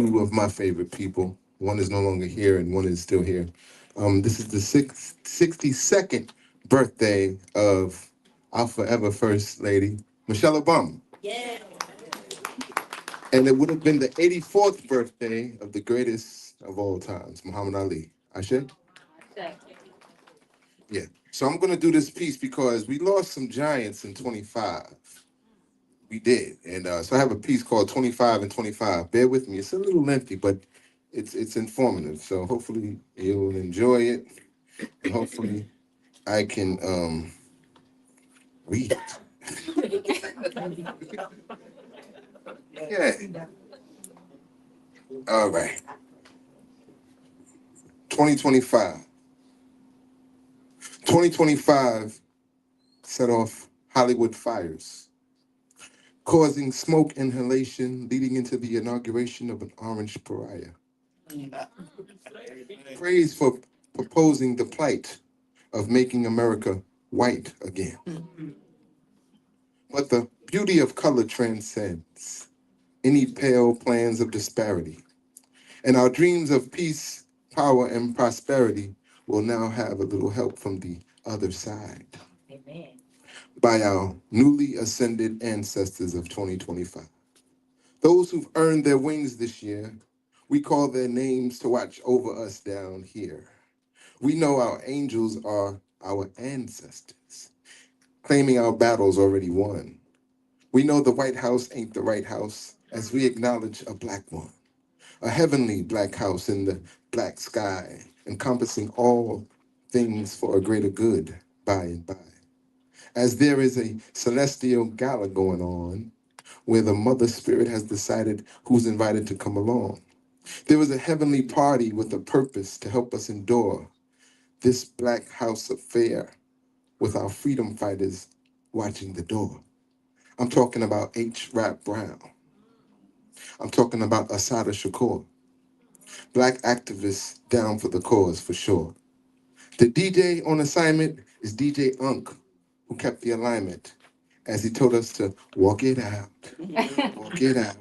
two of my favorite people. One is no longer here and one is still here. This is the 62nd birthday of our forever First Lady, Michelle Obama. And it would have been the 84th birthday of the greatest of all times, Muhammad Ali. Ashe? Yeah. So I'm going to do this piece because we lost some giants in 25. We did. And so I have a piece called 25 and 25. Bear with me. It's a little lengthy, but it's informative. So hopefully you'll enjoy it. And hopefully I can read it. Yeah. All right. 2025. 2025 set off Hollywood fires, causing smoke inhalation, leading into the inauguration of an orange pariah. Praise for proposing the plight of making America white again. But the beauty of color transcends any pale plans of disparity. And our dreams of peace, power, and prosperity will now have a little help from the other side by our newly ascended ancestors of 2025. Those who've earned their wings this year, we call their names to watch over us down here. We know our angels are our ancestors, claiming our battles already won. We know the White House ain't the right house as we acknowledge a black one, a heavenly black house in the black sky, encompassing all things for a greater good by and by. As there is a celestial gala going on where the mother spirit has decided who's invited to come along. There is a heavenly party with a purpose to help us endure this black house affair with our freedom fighters watching the door. I'm talking about H. Rap Brown. I'm talking about Asada Shakur. Black activists down for the cause for sure. The DJ on assignment is DJ Unk, who kept the alignment as he told us to walk it out, walk it out.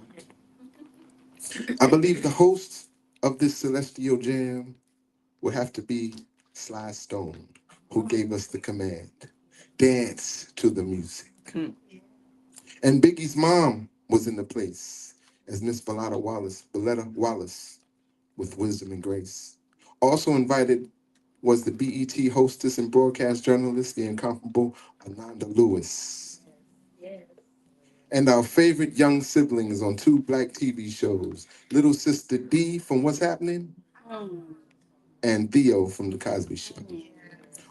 I believe the host of this celestial jam would have to be Sly Stone, who gave us the command, dance to the music. And Biggie's mom was in the place as Miss Valletta Wallace with wisdom and grace. Also invited was the BET hostess and broadcast journalist, the incomparable Ananda Lewis. And our favorite young siblings on two black TV shows, Little Sister D from What's Happening and Theo from The Cosby Show.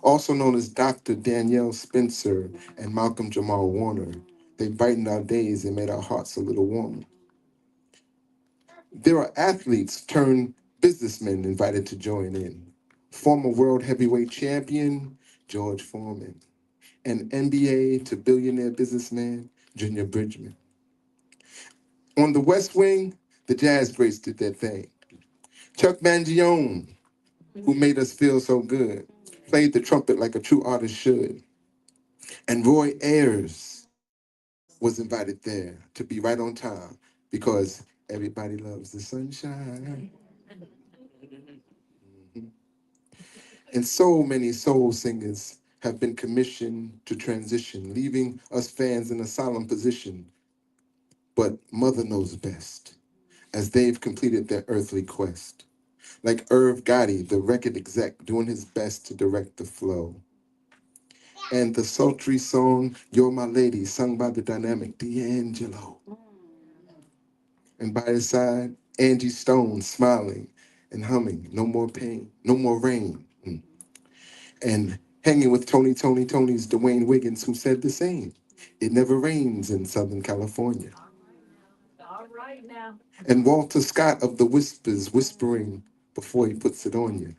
Also known as Dr. Danielle Spencer and Malcolm Jamal Warner. They brightened our days and made our hearts a little warmer. There are athletes turned businessmen invited to join in. Former world heavyweight champion, George Foreman. And NBA to billionaire businessman, Junior Bridgman. On the West Wing, the Jazz Greats did their thing. Chuck Mangione, who made us feel so good, played the trumpet like a true artist should. And Roy Ayers was invited there to be right on time because everybody loves the sunshine. And so many soul singers have been commissioned to transition, leaving us fans in a solemn position. But Mother knows best, as they've completed their earthly quest. Like Irv Gotti, the record exec, doing his best to direct the flow. And the sultry song, You're My Lady, sung by the dynamic D'Angelo. And by his side, Angie Stone, smiling and humming, No More Pain, No More Rain. And hanging with Tony's Dwayne Wiggins, who said the same. It never rains in Southern California. All right now. And Walter Scott of the Whispers, whispering before he puts it on you.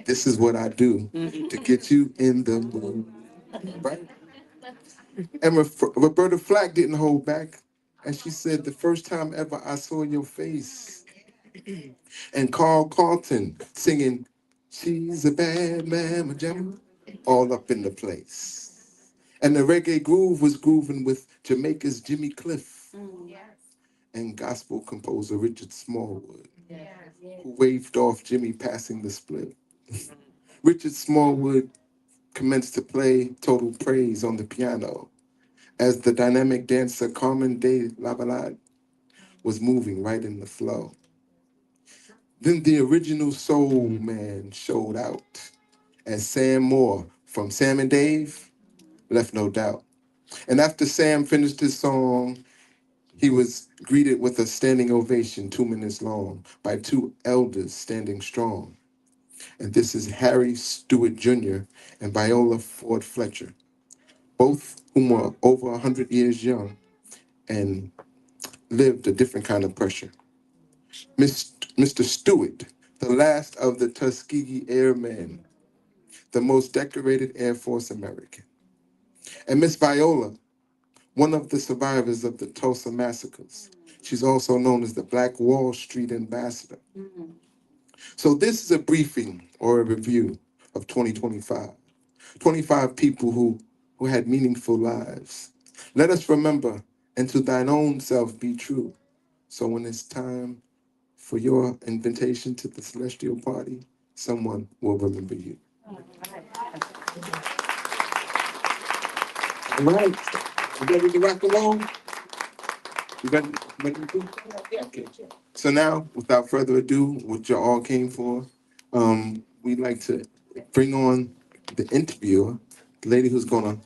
This is what I do to get you in the mood. Right? And Roberta Flack didn't hold back. And she said, the first time ever I saw your face. And Carl Carlton singing, She's a bad man, jamma, all up in the place. And the reggae groove was grooving with Jamaica's Jimmy Cliff. and gospel composer Richard Smallwood, who waved off Jimmy passing the split. Richard Smallwood commenced to play total praise on the piano as the dynamic dancer Carmen de Lavalade was moving right in the flow. Then the original soul man showed out as Sam Moore from Sam and Dave left no doubt. And after Sam finished his song, he was greeted with a standing ovation 2 minutes long by two elders standing strong. And this is Harry Stewart Jr. and Viola Ford Fletcher, both whom were over 100 years young and lived a different kind of pressure. Mr. Stewart, the last of the Tuskegee Airmen, the most decorated Air Force American. And Miss Viola, one of the survivors of the Tulsa massacres. She's also known as the Black Wall Street Ambassador. So this is a briefing or a review of 2025. 25 people who had meaningful lives. Let us remember, and to thine own self be true. So when it's time for your invitation to the celestial party, someone will remember you. All right. You ready to rock and roll? You ready to? Okay. So now, without further ado, what you all came for, we'd like to bring on the interviewer, the lady who's gonna,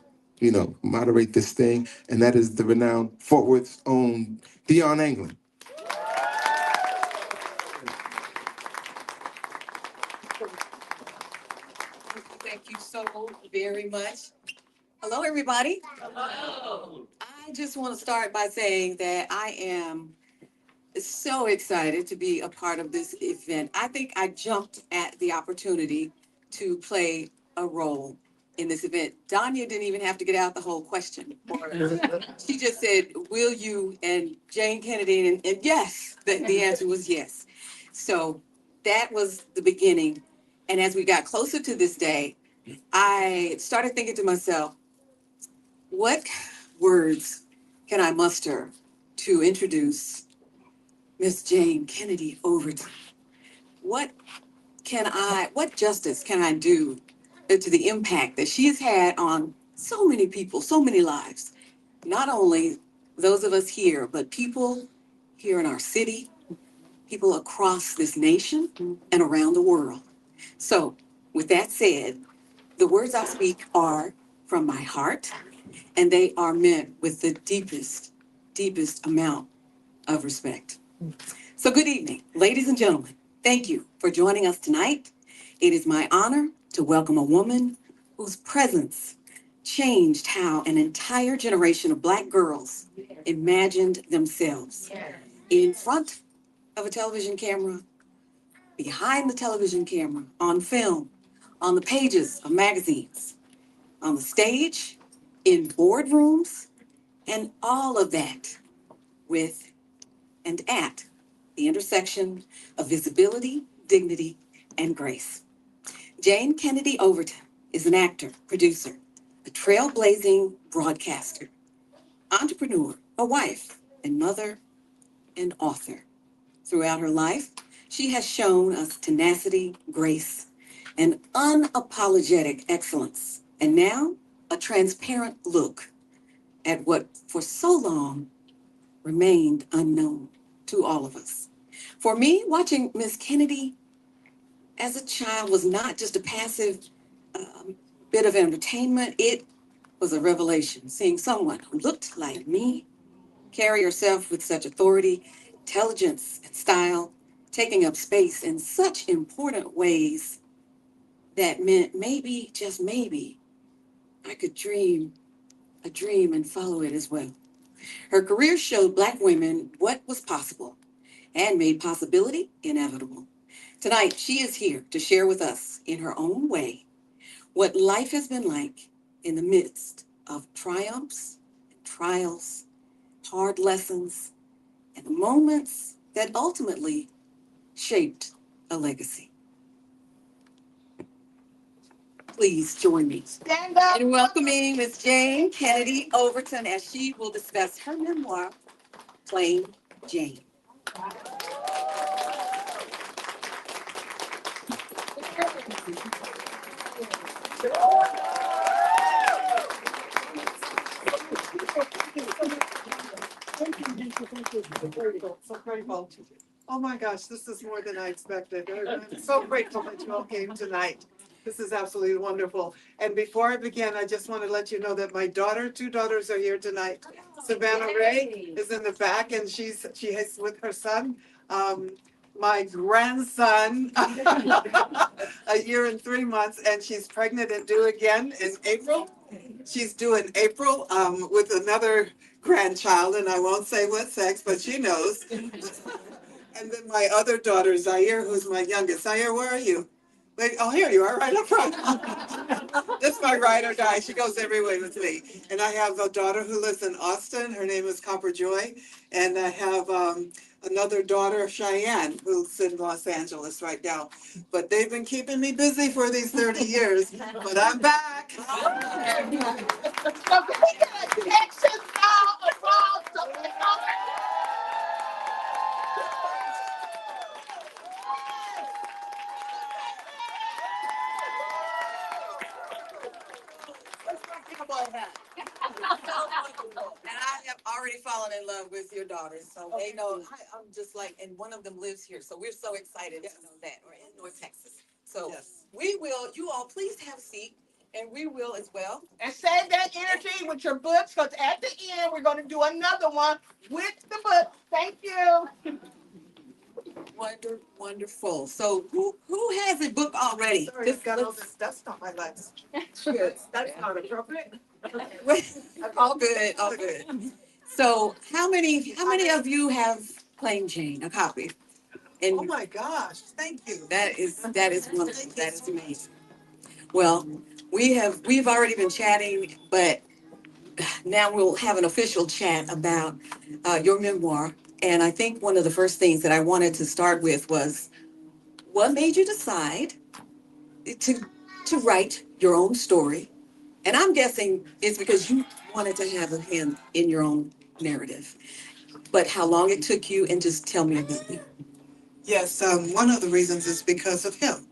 moderate this thing, and that is the renowned Fort Worth's own Dion Anglin. Thank you so very much. Hello, everybody. Hello. I just want to start by saying that I am so excited to be a part of this event. I think I jumped at the opportunity to play a role in this event. Danya didn't even have to get out the whole question. She just said, will you, and Jayne Kennedy, and yes, the answer was yes. So that was the beginning. And as we got closer to this day, I started thinking to myself, what words can I muster to introduce Miss Jayne Kennedy Overton? What what justice can I do to the impact that she has had on so many people, so many lives? Not only those of us here, but people here in our city, people across this nation and around the world. So, with that said, the words I speak are from my heart, and they are meant with the deepest amount of respect. So, good evening, ladies and gentlemen. Thank you for joining us tonight. It is my honor to welcome a woman whose presence changed how an entire generation of Black girls imagined themselves in front of a television camera, behind the television camera, on film, on the pages of magazines, on the stage, in boardrooms, and all of that with and at the intersection of visibility, dignity, and grace. Jayne Kennedy Overton is an actor, producer, a trailblazing broadcaster, entrepreneur, a wife, and mother and author. Throughout her life, she has shown us tenacity, grace, and unapologetic excellence. And now, a transparent look at what for so long remained unknown to all of us. For me, watching Miss Kennedy as a child was not just a passive um, bit of entertainment, it was a revelation. Seeing someone who looked like me carry herself with such authority, intelligence, and style, taking up space in such important ways that meant maybe, just maybe, I could dream a dream and follow it as well. Her career showed Black women what was possible and made possibility inevitable. Tonight, she is here to share with us, in her own way, what life has been like in the midst of triumphs, trials, hard lessons, and moments that ultimately shaped a legacy. Please join me in welcoming Ms. Jayne Kennedy Overton as she will discuss her memoir, Plain Jayne. So grateful. Oh my gosh, this is more than I expected. I'm so grateful that you all came tonight. This is absolutely wonderful. And before I begin, I just want to let you know that my two daughters are here tonight. Savannah Ray is in the back, and she is with her son. Um, my grandson, a year and 3 months, and she's pregnant and due again in April. She's due in April with another grandchild, and I won't say what sex, but she knows. And then my other daughter, Zaire, who's my youngest. Zaire, where are you? Wait, oh, here you are, right up front. That's my ride or die. She goes everywhere with me. And I have a daughter who lives in Austin. Her name is Copper Joy. And I have another daughter, Cheyenne, who's in Los Angeles right now. But they've been keeping me busy for these 30 years. But I'm back. And I have already fallen in love with your daughters, so they know I'm just like, and one of them lives here, so we're so excited to know that, or in North Texas. So Yes. we will, you all please have a seat, and we will as well. And save that energy with your books, because at the end, we're going to do another one with the book. Thank you. Wonderful. So who has a book already? Sorry, I've got all this dust on my legs. Good. That's not appropriate. All good, all good. So how many of you have Plain Jane, a copy? Oh And my gosh, thank you. that is wonderful. That is amazing. Well, we've already been chatting, but now we'll have an official chat about your memoir. And I think one of the first things that I wanted to start with was what made you decide to write your own story? And I'm guessing it's because you wanted to have a hand in your own narrative. But how long it took you, and just tell me about it. Yes, one of the reasons is because of him,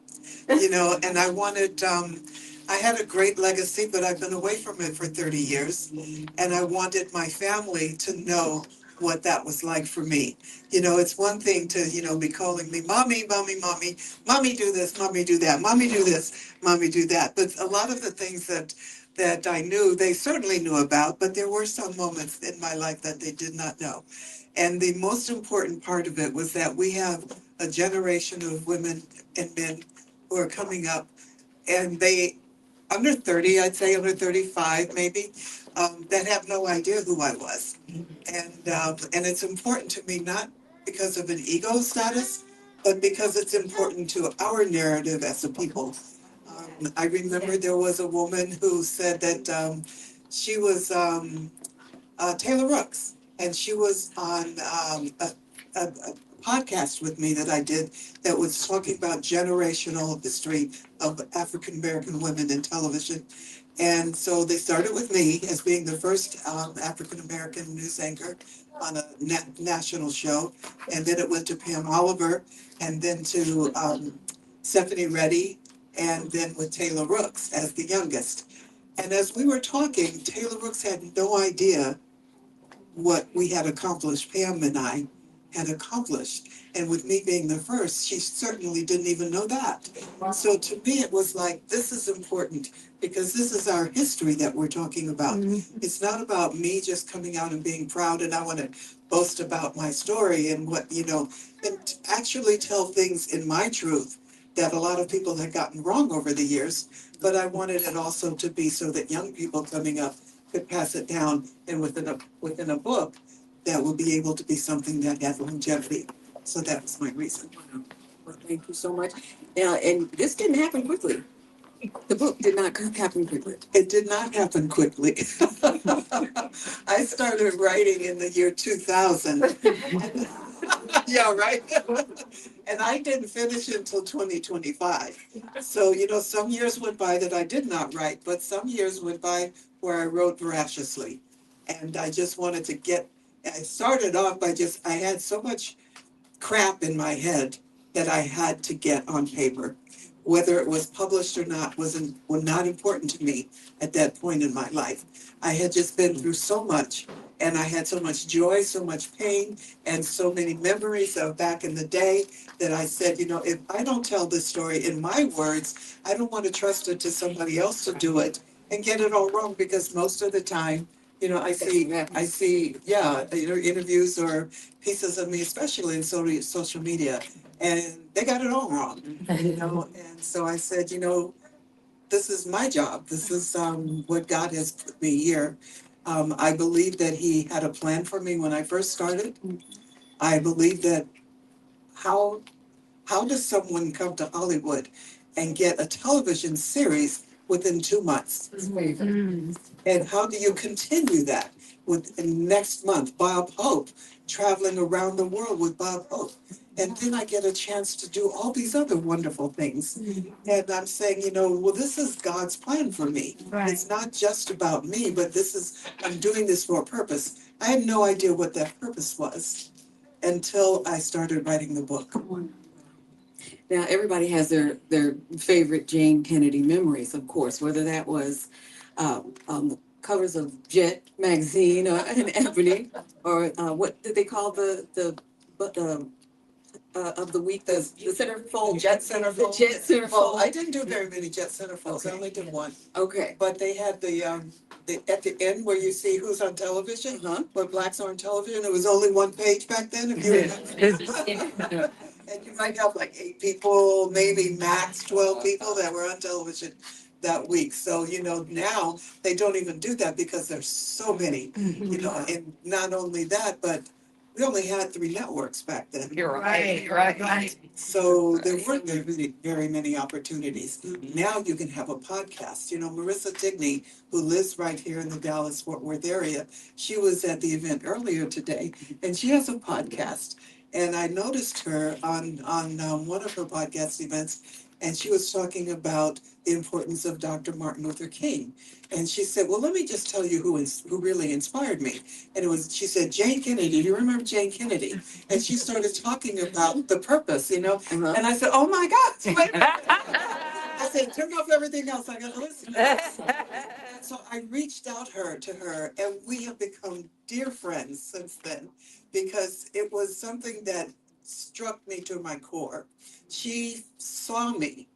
you know, and I had a great legacy, but I've been away from it for 30 years. And I wanted my family to know what that was like for me. You know, it's one thing to, be calling me mommy, mommy, mommy, mommy do this, mommy do that, mommy do this, mommy do that. But a lot of the things that I knew, they certainly knew about, but there were some moments in my life that they did not know. And the most important part of it was that we have a generation of women and men who are coming up, and they under 30, I'd say under 35 maybe, that have no idea who I was. And it's important to me, not because of an ego status, but because it's important to our narrative as a people. I remember there was a woman who said that she was Taylor Rooks, and she was on a podcast with me that I did that was talking about generational history of African American women in television. And so they started with me as being the first African American news anchor on a national show, and then it went to Pam Oliver, and then to Stephanie Reddy, and then with Taylor Rooks as the youngest. And as we were talking, Taylor Rooks had no idea what we had accomplished, Pam and I had accomplished. And with me being the first, she certainly didn't even know that. So to me, it was like, this is important because this is our history that we're talking about. It's not about me just coming out and being proud and I want to boast about my story and and actually tell things in my truth that a lot of people had gotten wrong over the years. But I wanted it also to be so that young people coming up could pass it down, and within a book that would be able to be something that had longevity. So that was my reason. Well, thank you so much. Now, and this didn't happen quickly. The book did not happen quickly. It did not happen quickly. I started writing in the year 2000. Yeah, right. And I didn't finish until 2025. So, some years went by that I did not write, but some years went by where I wrote voraciously. And I just wanted to get I started off by I had so much crap in my head that I had to get on paper. Whether it was published or not was not important to me at that point in my life. I had just been through so much, and I had so much joy, so much pain, and so many memories of back in the day that I said, you know, if I don't tell this story in my words, I don't want to trust it to somebody else to do it and get it all wrong, because most of the time, you know, yeah, you know, interviews or pieces of me, especially in social media, and they got it all wrong, you know. And so I said, you know, this is my job. This is what God has put me here. I believe that He had a plan for me when I first started. I believe that how how does someone come to Hollywood and get a television series within 2 months? And how do you continue that with next month, Bob Hope, traveling around the world with Bob Hope? And then I get a chance to do all these other wonderful things. And I'm saying, you know, well, this is God's plan for me. Right. It's not just about me, but I'm doing this for a purpose. I had no idea what that purpose was until I started writing the book. Now, everybody has their favorite Jayne Kennedy memories, of course, whether that was on the covers of Jet magazine or in Ebony, or what did they call the of the week, the centerfold, Jet centerfold. the Jet Well, I centerfold. didn't do very many jet centerfolds. I only did one. Okay. But they had the at the end where you see who's on television, Uh-huh. what blacks are on television. It was only one page back then, if you remember. And you might have like 8 people, maybe max 12 people that were on television that week. So, you know, now they don't even do that because there's so many, you know, and not only that, but we only had 3 networks back then. You're right. So there weren't very many opportunities. Now you can have a podcast. You know, Marissa Tigney, who lives right here in the Dallas-Fort Worth area, she was at the event earlier today, and she has a podcast. And I noticed her on one of her podcast events, and she was talking about the importance of Dr. Martin Luther King. And she said, "Well, let me just tell you who really inspired me." And she said, Jayne Kennedy. Do you remember Jayne Kennedy? And she started talking about the purpose, you know. Uh-huh. And I said, "Oh my God!" Wait a minute. I said, "Turn off everything else. I gotta listen." And so I reached out to her, and we have become dear friends since then, because it was something that struck me to my core. She saw me,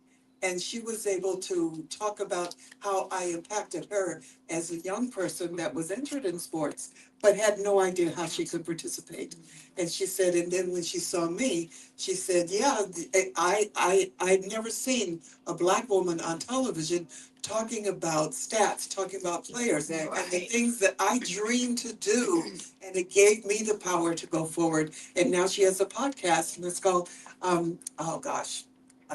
and she was able to talk about how I impacted her as a young person that was interested in sports, but had no idea how she could participate. And she said, and then when she saw me, she said, "Yeah, I'd never seen a black woman on television talking about stats, talking about players, and the things that I dreamed to do." And it gave me the power to go forward. And now she has a podcast, and it's called, oh gosh,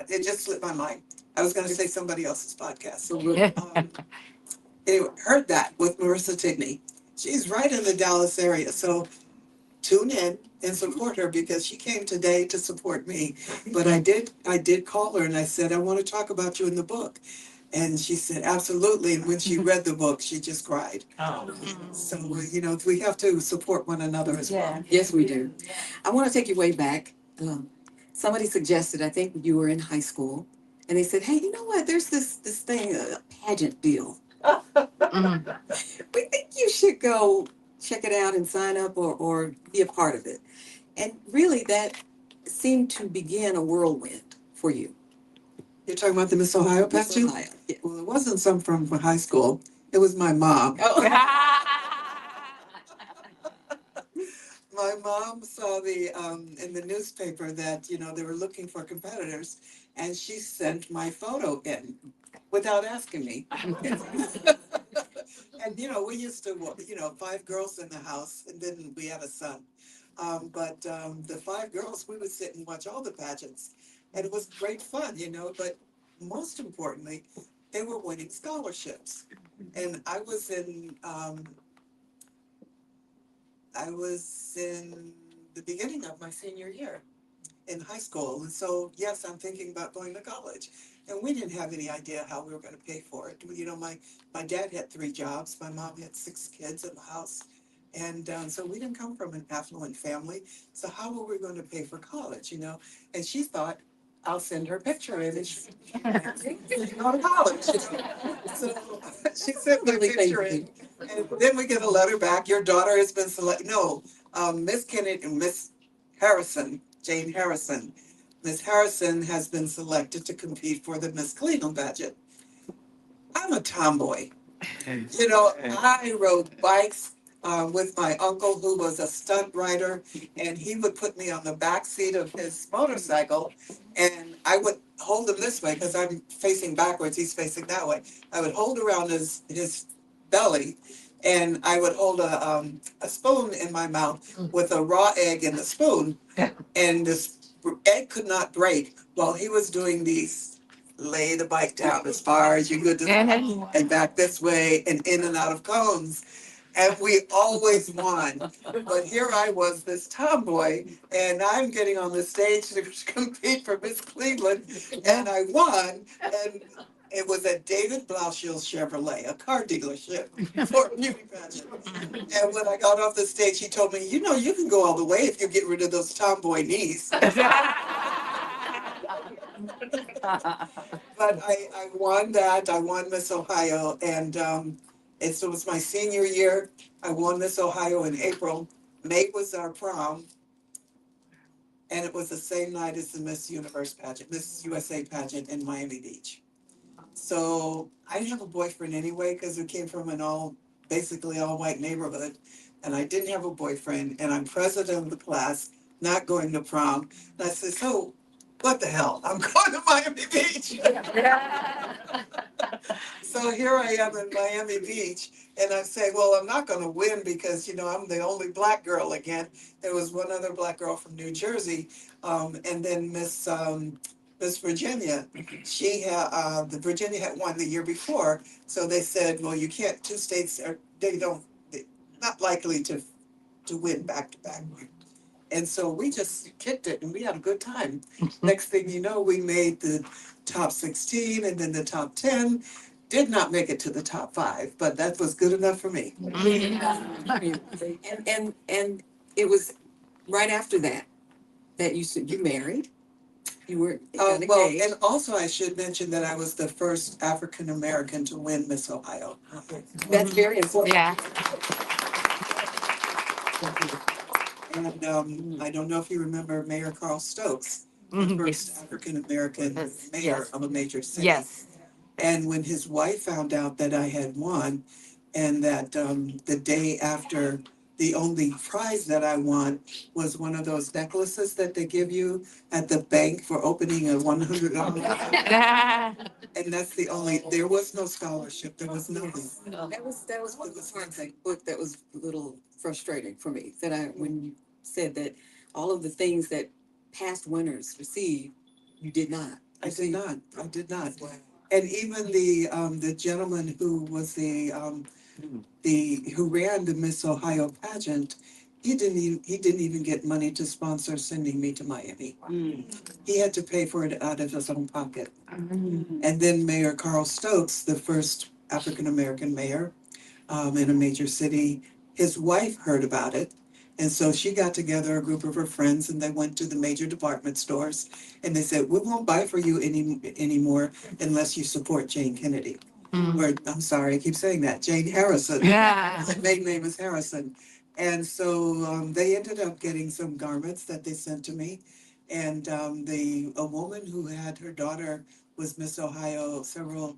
it just slipped my mind. I was going to say somebody else's podcast. Anyway, heard that with Marissa Tigney. She's right in the Dallas area. So tune in and support her, because she came today to support me. But I did call her and I said, "I want to talk about you in the book." And she said, "Absolutely." And when she read the book, she just cried. So, you know, we have to support one another as well. Yes, we do. I want to take you way back. Somebody suggested, I think you were in high school, and they said, "Hey, you know what? There's this thing, a pageant deal. We think you should go check it out and sign up or be a part of it." And really, that seemed to begin a whirlwind for you. You're talking about the Miss Ohio Miss pageant? Ohio. Yeah. Well, it wasn't some from high school. It was my mom. Oh. My mom saw in the newspaper that, you know, they were looking for competitors, and she sent my photo in without asking me. And, you know, we used to, you know, 5 girls in the house, and then we had a son. But the 5 girls, we would sit and watch all the pageants, and it was great fun, you know. But most importantly, they were winning scholarships, and I was in the beginning of my senior year in high school. And so, yes, I'm thinking about going to college. And we didn't have any idea how we were going to pay for it. You know, my dad had 3 jobs. My mom had 6 kids in the house. And so we didn't come from an affluent family. So how were we going to pay for college, you know? And she thought, I'll send her a picture and she go to college. You know? So she sent me a Really picture thank and then we get a letter back. Your daughter has been selected. No, Miss Kennedy and Miss Harrison, Jayne Harrison. Miss Harrison has been selected to compete for the Miss Cleveland pageant. I'm a tomboy. You know, I rode bikes with my uncle who was a stunt rider, and he would put me on the back seat of his motorcycle, and I would hold him this way because I'm facing backwards, he's facing that way. I would hold around his belly, and I would hold a spoon in my mouth with a raw egg in the spoon, and this egg could not break while he was doing these lay the bike down as far as you could and back this way and in and out of cones. And we always won. But here I was, this tomboy, and I'm getting on the stage to compete for Miss Cleveland, and I won. And it was at David Blauschil's Chevrolet, a car dealership for a beauty pageant. And when I got off the stage, he told me, you know, you can go all the way if you get rid of those tomboy knees. But I won that. I won Miss Ohio, and it was my senior year. I won Miss Ohio in April. May was our prom, and it was the same night as the Miss Universe pageant, Miss USA pageant in Miami Beach. So I didn't have a boyfriend anyway because we came from an basically all white neighborhood, and I didn't have a boyfriend. And I'm president of the class, not going to prom. And I said, so what the hell? I'm going to Miami Beach. So here I am in Miami Beach, and I say, well, I'm not going to win because, you know, I'm the only black girl again. There was one other black girl from New Jersey, and then Miss Virginia. The Virginia had won the year before, so they said, well, you can't. Two states are they're not likely to win back to back. And so we just kicked it and we had a good time. Next thing you know, we made the top 16 and then the top 10. Did not make it to the top 5, but that was good enough for me. And it was right after that that you said you married. You were got Well, engaged. and also I should mention that I was the first African American to win Miss Ohio. That's very important. Yeah. And I don't know if you remember Mayor Carl Stokes, the first African American mayor Yes. of a major city. Yes. And when his wife found out that I had won, and that the day after, the only prize that I won was one of those necklaces that they give you at the bank for opening a $100. And that's the only, there was no scholarship, there was nothing. That was one of the part of the book that was a little frustrating for me. That when you said that all of the things that past winners received, you did not. I did not. And even the gentleman who was who ran the Miss Ohio pageant, he didn't even get money to sponsor sending me to Miami. He had to pay for it out of his own pocket. And then Mayor Carl Stokes, the first African American mayor in a major city, his wife heard about it. And so she got together a group of her friends and they went to the major department stores and they said, we won't buy for you anymore unless you support Jayne Kennedy. Or I'm sorry, I keep saying that, Jayne Harrison. Yeah. His maiden name is Harrison. And so they ended up getting some garments that they sent to me. And a woman who had her daughter was Miss Ohio several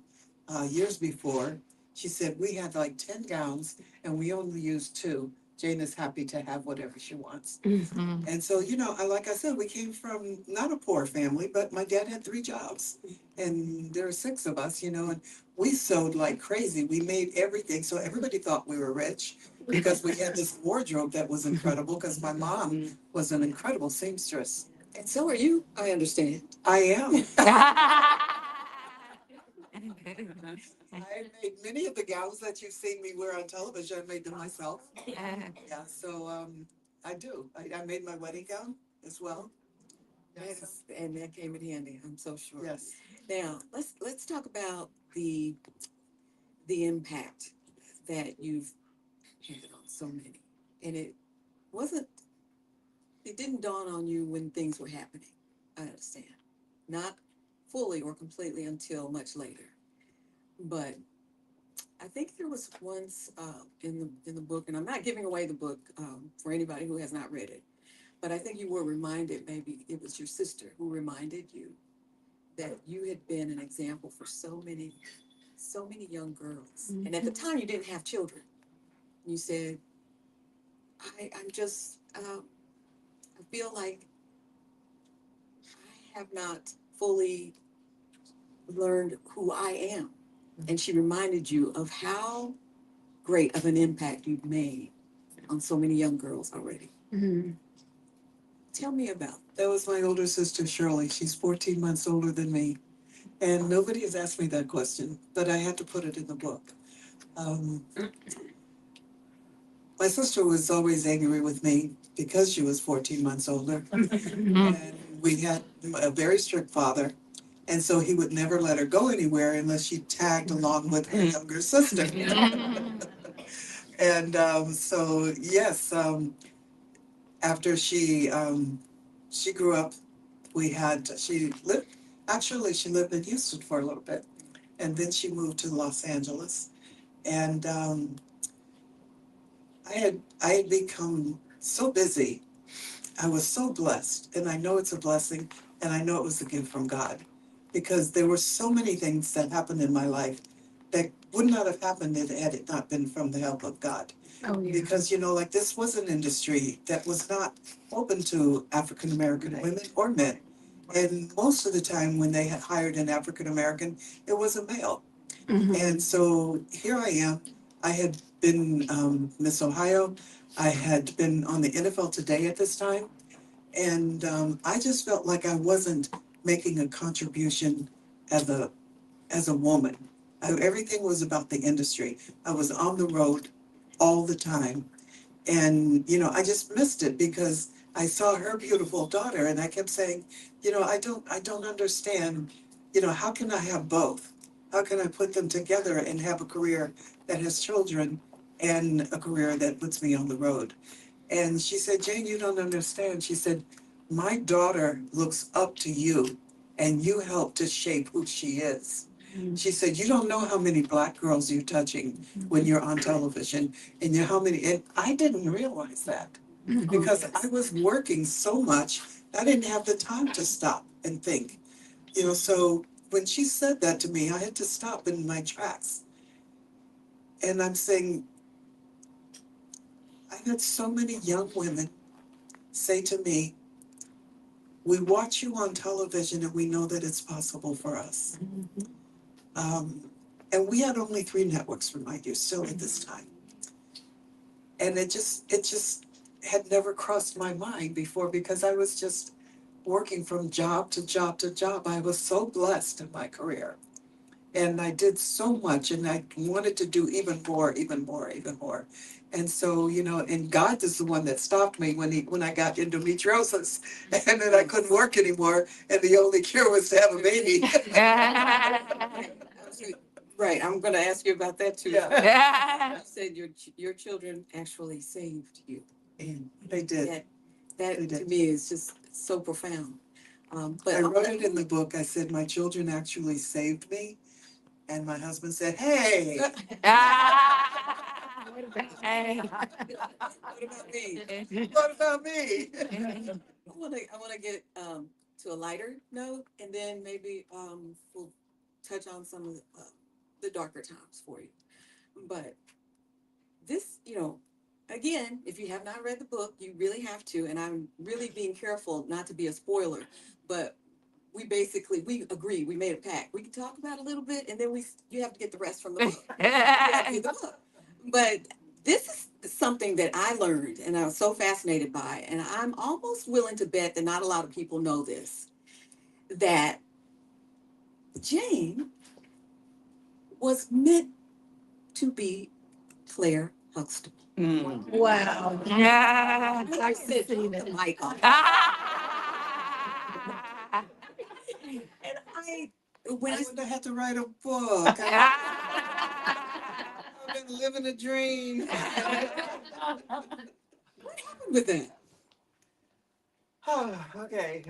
years before. She said, we had like 10 gowns and we only used 2. Jayne is happy to have whatever she wants. And so, you know, like I said, we came from not a poor family, but my dad had 3 jobs. And there were 6 of us, you know, and we sewed like crazy. We made everything. So everybody thought we were rich because we had this wardrobe that was incredible because my mom was an incredible seamstress. And so are you, I understand. I am. I made many of the gowns that you've seen me wear on television. I made them myself. Yeah, so I do. I made my wedding gown as well. Yes, and that came in handy, I'm so sure. Yes. Now, let's talk about the impact that you've had on so many. and wasn't, it didn't dawn on you when things were happening. I understand. Not fully or completely until much later. But I think there was once in the book, and I'm not giving away the book for anybody who has not read it, but I think you were reminded, maybe it was your sister who reminded you that you had been an example for so many young girls. And at the time, you didn't have children. You said, I'm just, I feel like I have not fully learned who I am. And she reminded you of how great of an impact you've made on so many young girls already. Mm-hmm. Tell me about it. That was my older sister, Shirley. She's 14 months older than me. And nobody has asked me that question, but I had to put it in the book. Um, my sister was always angry with me because she was 14 months older. And we had a very strict father. And so he would never let her go anywhere unless she tagged along with her younger sister. And so, yes, after she grew up, she lived in Houston for a little bit. And then she moved to Los Angeles. And I had become so busy. I was so blessed, and I know it's a blessing, and I know it was a gift from God, because there were so many things that happened in my life that would not have happened had it not been from the help of God. Oh, yeah. Because, you know, like, this was an industry that was not open to African American women or men. And most of the time when they had hired an African American, it was a male. Mhm. And so here I am. I had been Miss Ohio. I had been on the NFL Today at this time. And I just felt like I wasn't making a contribution as a woman. Everything was about the industry. I was on the road all the time. And, you know, I just missed it because I saw her beautiful daughter and I kept saying, you know, I don't understand, you know, how can I have both? How can I put them together and have a career that has children and a career that puts me on the road? And she said, Jayne, you don't understand. She said, my daughter looks up to you and you help to shape who she is. She said, you don't know how many black girls you're touching when you're on television, and you know how many, and I didn't realize that because I was working so much, I didn't have the time to stop and think. You know, so when she said that to me, I had to stop in my tracks. And I'm saying, I had so many young women say to me, we watch you on television and we know that it's possible for us. Um, and we had only 3 networks, remind you, still at this time. And it just had never crossed my mind before because I was just working from job to job to job. I was so blessed in my career. And I did so much and I wanted to do even more, even more, even more. And so, you know, and God is the one that stopped me when I got endometriosis and then I couldn't work anymore and the only cure was to have a baby. Right, I'm going to ask you about that too. Yeah. You said your children actually saved you. And they did. That They to did. me is just so profound. But I wrote it in the book. I said, my children actually saved me. And my husband said, hey, What about what about me? what about me? I want to get to a lighter note, and then maybe we'll touch on some of the darker times for you. But this, you know, again, if you have not read the book, you really have to. And I'm really being careful not to be a spoiler, but we agree. We made a pact. We can talk about it a little bit, and then you have to get the rest from the book. You have to get the book. But this is something that I learned, and I was so fascinated by, and I'm almost willing to bet that not a lot of people know this. That Jayne was meant to be Claire Huxtable. Wow. Yeah. I said, see the that. mic off. Ah. And I wouldn't have had to write a book. I've been living a dream. with that? Okay.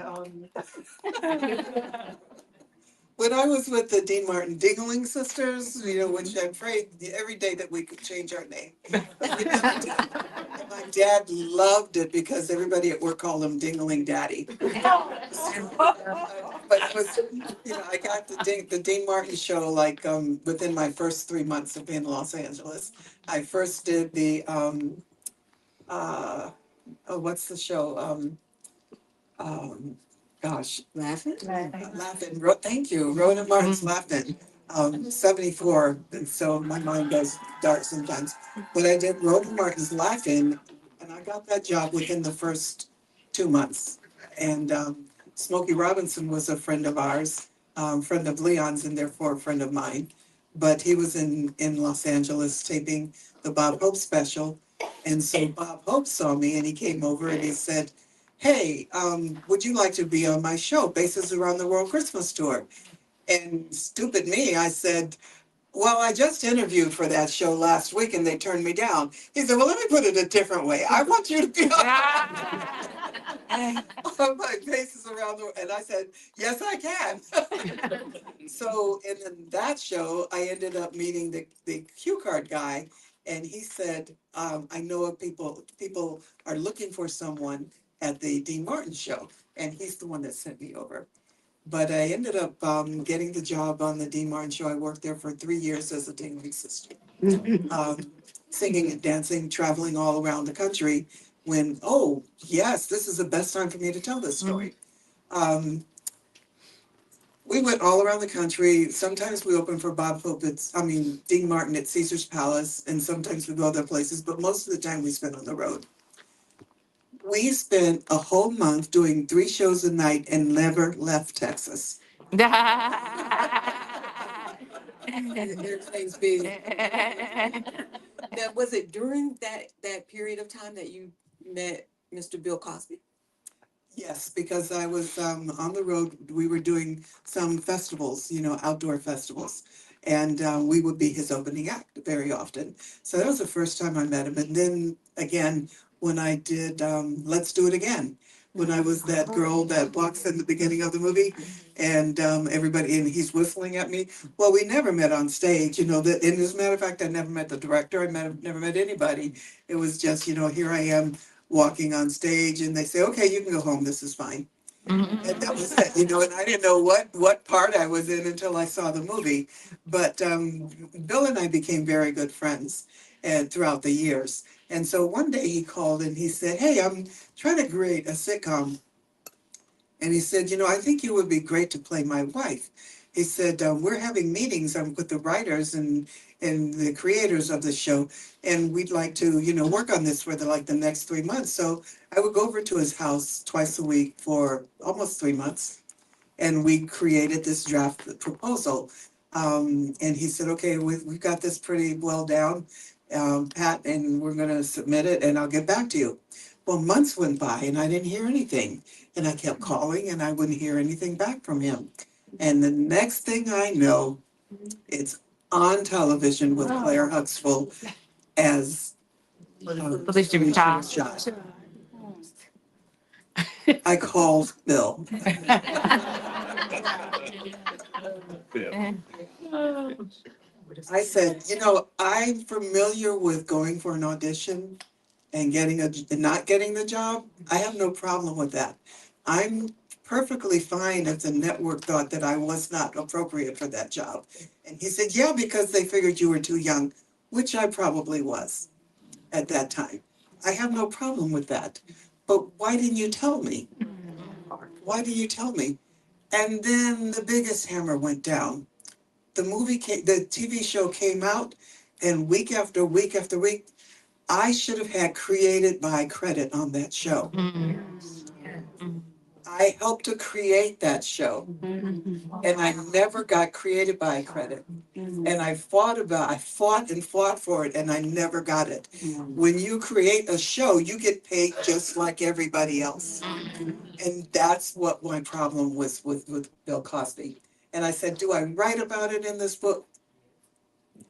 When I was with the Dean Martin Dingling sisters, which I prayed every day that we could change our name. We never did. And my dad loved it because everybody at work called him Dingling Daddy. But it was, I got the Dean Martin show like within my first 3 months of being in Los Angeles. I first did the what's the show? Um, gosh, Laughing? Laughing. Thank you, Rhoda Martin's Laughing. 74, and so my mind goes dark sometimes. But I did Rhoda Martin's Laughing, and I got that job within the first 2 months. And Smokey Robinson was a friend of ours, friend of Leon's, and therefore a friend of mine. But he was in Los Angeles taping the Bob Hope special. And so Bob Hope saw me and he came over and he said, hey, would you like to be on my show, Bases Around the World Christmas Tour? And stupid me, I said, well, I just interviewed for that show last week and they turned me down. He said, well, let me put it a different way. I want you to be on my Bases Around the World. And I said, yes, I can. So in that show, I ended up meeting the cue card guy. And he said, I know of people are looking for someone at the Dean Martin show. And he's the one that sent me over. But I ended up getting the job on the Dean Martin show. I worked there for 3 years as a Dingling sister, singing and dancing, traveling all around the country. When, oh, yes, this is the best time for me to tell this story. We went all around the country. Sometimes we opened for Dean Martin at Caesar's Palace, and sometimes we go other places, but most of the time we spent on the road. We spent a whole month doing 3 shows a night and never left Texas. Airplanes being. Now, was it during that period of time that you met Mr. Bill Cosby? Yes, because I was on the road. We were doing some festivals, outdoor festivals, and we would be his opening act very often. So that was the first time I met him. And then again, when I did Let's Do It Again, when I was that girl that walks in the beginning of the movie, and everybody, and he's whistling at me. Well, we never met on stage, That, and as a matter of fact, I never met the director. Never met anybody. It was just, here I am walking on stage and they say, okay, you can go home, this is fine. And that was it, and I didn't know what part I was in until I saw the movie. But Bill and I became very good friends and throughout the years. And so one day he called and he said, hey, I'm trying to create a sitcom. And he said, I think you would be great to play my wife. He said, we're having meetings with the writers and the creators of the show, and we'd like to, work on this for the next 3 months. So I would go over to his house twice a week for almost 3 months, and we created this draft proposal. And he said, okay, we've got this pretty well down, Pat, and we're going to submit it, and I'll get back to you. Well, months went by, and I didn't hear anything. And I kept calling, and I wouldn't hear anything back from him. And the next thing I know, it's on television with Claire Huxtable as Police Shot. I called Bill. I said, I'm familiar with going for an audition and and not getting the job. I have no problem with that. I'm perfectly fine if the network thought that I was not appropriate for that job. And he said, yeah, because they figured you were too young, which I probably was at that time. I have no problem with that. But why didn't you tell me? Why did you tell me? And then the biggest hammer went down. The TV show came out, and week after week after week, I should have had created by credit on that show. I helped to create that show, and I never got created by credit. And I fought and fought for it, and I never got it. When you create a show, you get paid just like everybody else. And that's what my problem was with Bill Cosby. And I said, do I write about it in this book?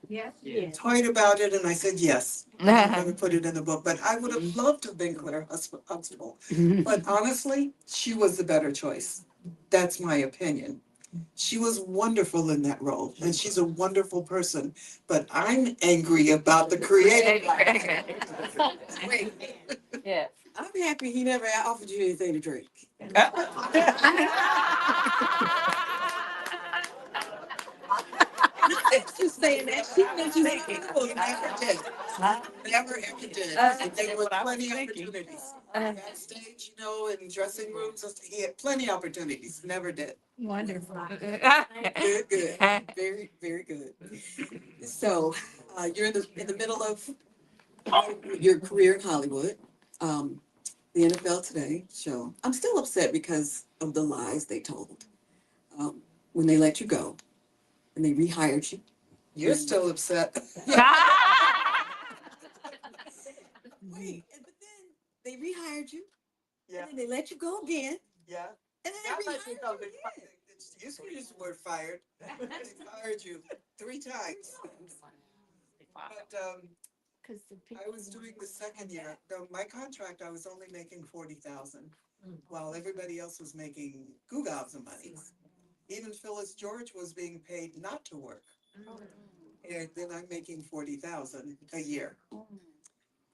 Yes, yes. toyed about it, and I said, yes, I'm gonna put it in the book, but I would have loved to have been Claire Huxtable. But honestly, she was the better choice. That's my opinion. She was wonderful in that role, and she's a wonderful person, but I'm angry about the creative. Wait, Yeah. I'm happy he never offered you anything to drink. It's just saying that she was just No, never did. Never ever did. And there were plenty of opportunities. Backstage, you know, in dressing rooms, he had plenty of opportunities, never did. Wonderful. good, good, very, very good. So, you're in the middle of your career in Hollywood. Um, the NFL Today show. I'm still upset because of the lies they told when they let you go and they rehired you. You're still upset. Wait, but then they rehired you, Yeah, and then they let you go again, yeah. and then Not they like you rehired know, you again. you use the word fired. They fired you 3 times. But I was doing the second year. No, my contract, I was only making 40,000, while everybody else was making gobs of money. Even Phyllis George was being paid not to work, and then I'm making 40,000 a year.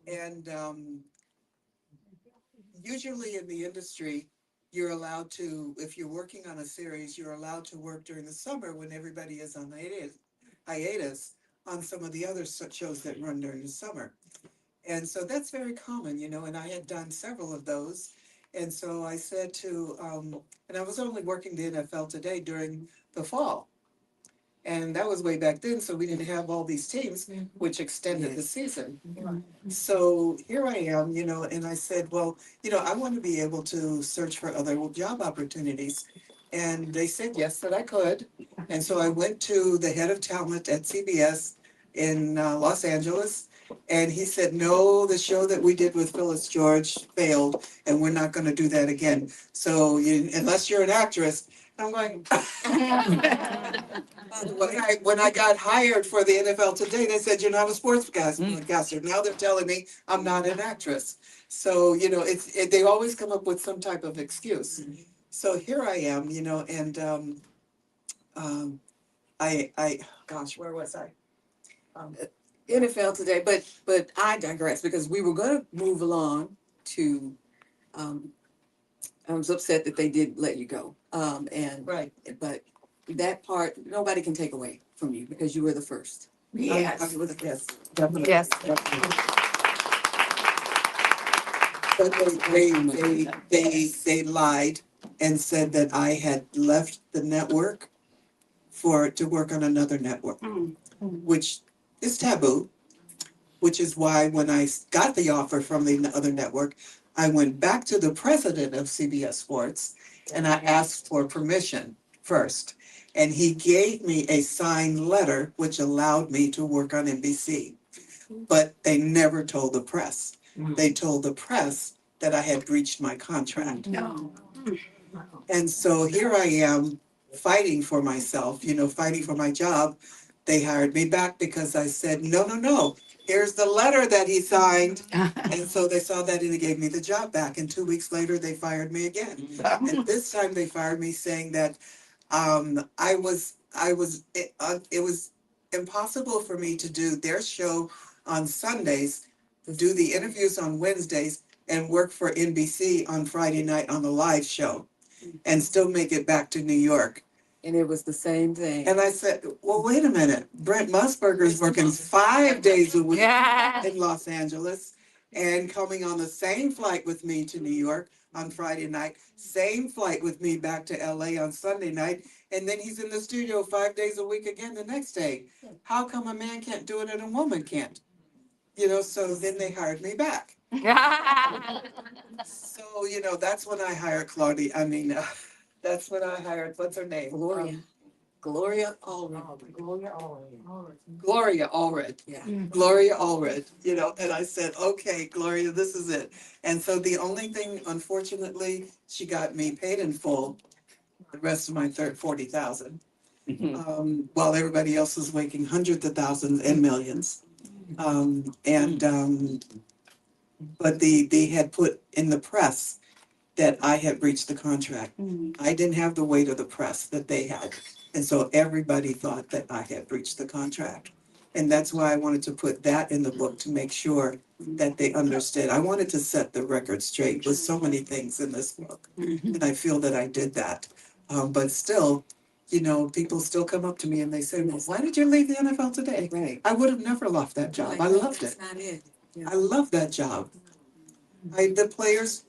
And usually in the industry, you're allowed to, if you're working on a series, you're allowed to work during the summer when everybody is on hiatus on some of the other shows that run during the summer. And so that's very common, you know, and I had done several of those. And so I said to, and I was only working the NFL Today during the fall. And that was way back then, so we didn't have all these teams, which extended the season. So here I am, you know, and I said, well, you know, I want to be able to search for other job opportunities. And they said yes, that I could. And so I went to the head of talent at CBS in Los Angeles. And he said, no, the show that we did with Phyllis George failed, and we're not going to do that again. So unless you're an actress, I'm going. When I got hired for the NFL Today, they said, you're not a sportscaster. Now they're telling me I'm not an actress. So, you know, they always come up with some type of excuse. So here I am, you know, and gosh, where was I? NFL Today, but I digress because we were going to move along to. I was upset that they did let you go. And Right. but that part nobody can take away from you because you were the first. Yes. I was, yes, definitely. Yes. Definitely. But they lied and said that I had left the network to work on another network, which is taboo, which is why when I got the offer from the other network, I went back to the president of CBS Sports and I asked for permission first. And he gave me a signed letter which allowed me to work on NBC. But they never told the press. They told the press that I had breached my contract. No. And so here I am fighting for myself, you know, fighting for my job. They hired me back because I said, no, no, no, here's the letter that he signed. And so they saw that and they gave me the job back. And 2 weeks later, they fired me again. And this time they fired me saying that it was impossible for me to do their show on Sundays, do the interviews on Wednesdays, and work for NBC on Friday night on the live show and still make it back to New York. And it was the same thing. And I said, well, wait a minute. Brent Musburger's working 5 days a week in Los Angeles and coming on the same flight with me to New York on Friday night, same flight with me back to LA on Sunday night. And then he's in the studio 5 days a week again the next day. How come a man can't do it and a woman can't? You know, so then they hired me back. So, you know, that's when I hired Claudia. That's when I hired, what's her name? Gloria. Gloria Allred. Gloria Allred. Yeah. Gloria Allred, you know, and I said, okay, Gloria, this is it. And so the only thing, unfortunately, she got me paid in full, the rest of my 40,000. while everybody else was making hundreds of thousands and millions. And but they had put in the press that I had breached the contract. I didn't have the weight of the press that they had. And so everybody thought that I had breached the contract. And that's why I wanted to put that in the book to make sure that they understood. I wanted to set the record straight with so many things in this book. And I feel that I did that. But still, people still come up to me and they say, well, why did you leave the NFL today? Right. I would have never left that job. I loved it. That's not it. Yeah. I love that job. The players,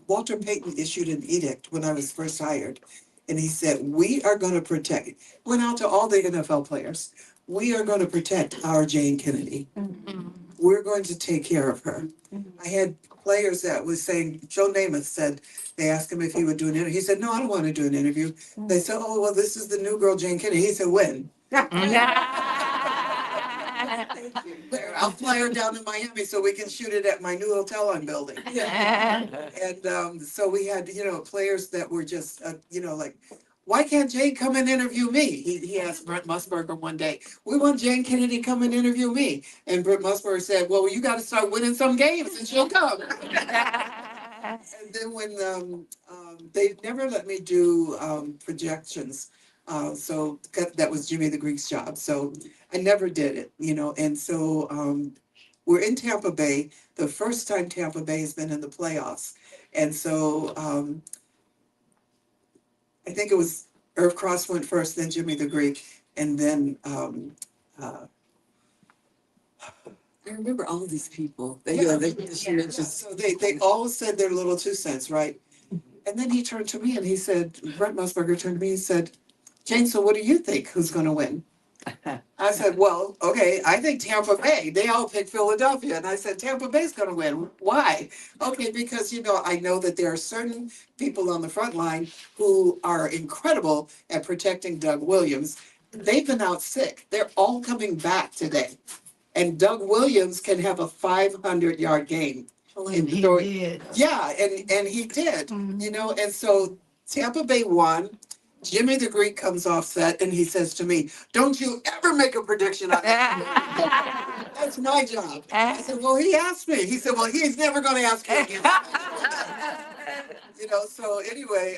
Walter Payton issued an edict when I was first hired. And he said, we are going to protect, went out to all the NFL players. We are going to protect our Jayne Kennedy. We're going to take care of her. I had players that was saying, Joe Namath said, they asked him if he would do an interview. He said, no, I don't want to do an interview. They said, oh, well, this is the new girl, Jayne Kennedy. He said, when? I'll fly her down to Miami so we can shoot it at my new hotel I'm building. And so we had, players that were just, like, why can't Jayne come and interview me? He asked Brent Musburger one day, we want Jayne Kennedy to come and interview me. And Brent Musburger said, well, you got to start winning some games and she'll come. And then when they never let me do projections. So that was Jimmy the Greek's job. So I never did it, and so we're in Tampa Bay, the first time Tampa Bay has been in the playoffs. And so I think it was Irv Cross went first, then Jimmy the Greek, and then I remember all these people. So they all said their little 2 cents, right? And then he turned to me and he said, Brent Musburger turned to me and said, Jayne, so what do you think? Who's going to win? I said, well, okay, I think Tampa Bay. They all picked Philadelphia. And I said, Tampa Bay's going to win. Why? Okay, because, I know that there are certain people on the front line who are incredible at protecting Doug Williams. They've been out sick. They're all coming back today. And Doug Williams can have a 500-yard game. And he did. Yeah, and he did, and so Tampa Bay won. Jimmy the Greek comes off set and he says to me, don't you ever make a prediction on that. That's my job. I said, well, he asked me. He said, well, he's never going to ask you again. So anyway,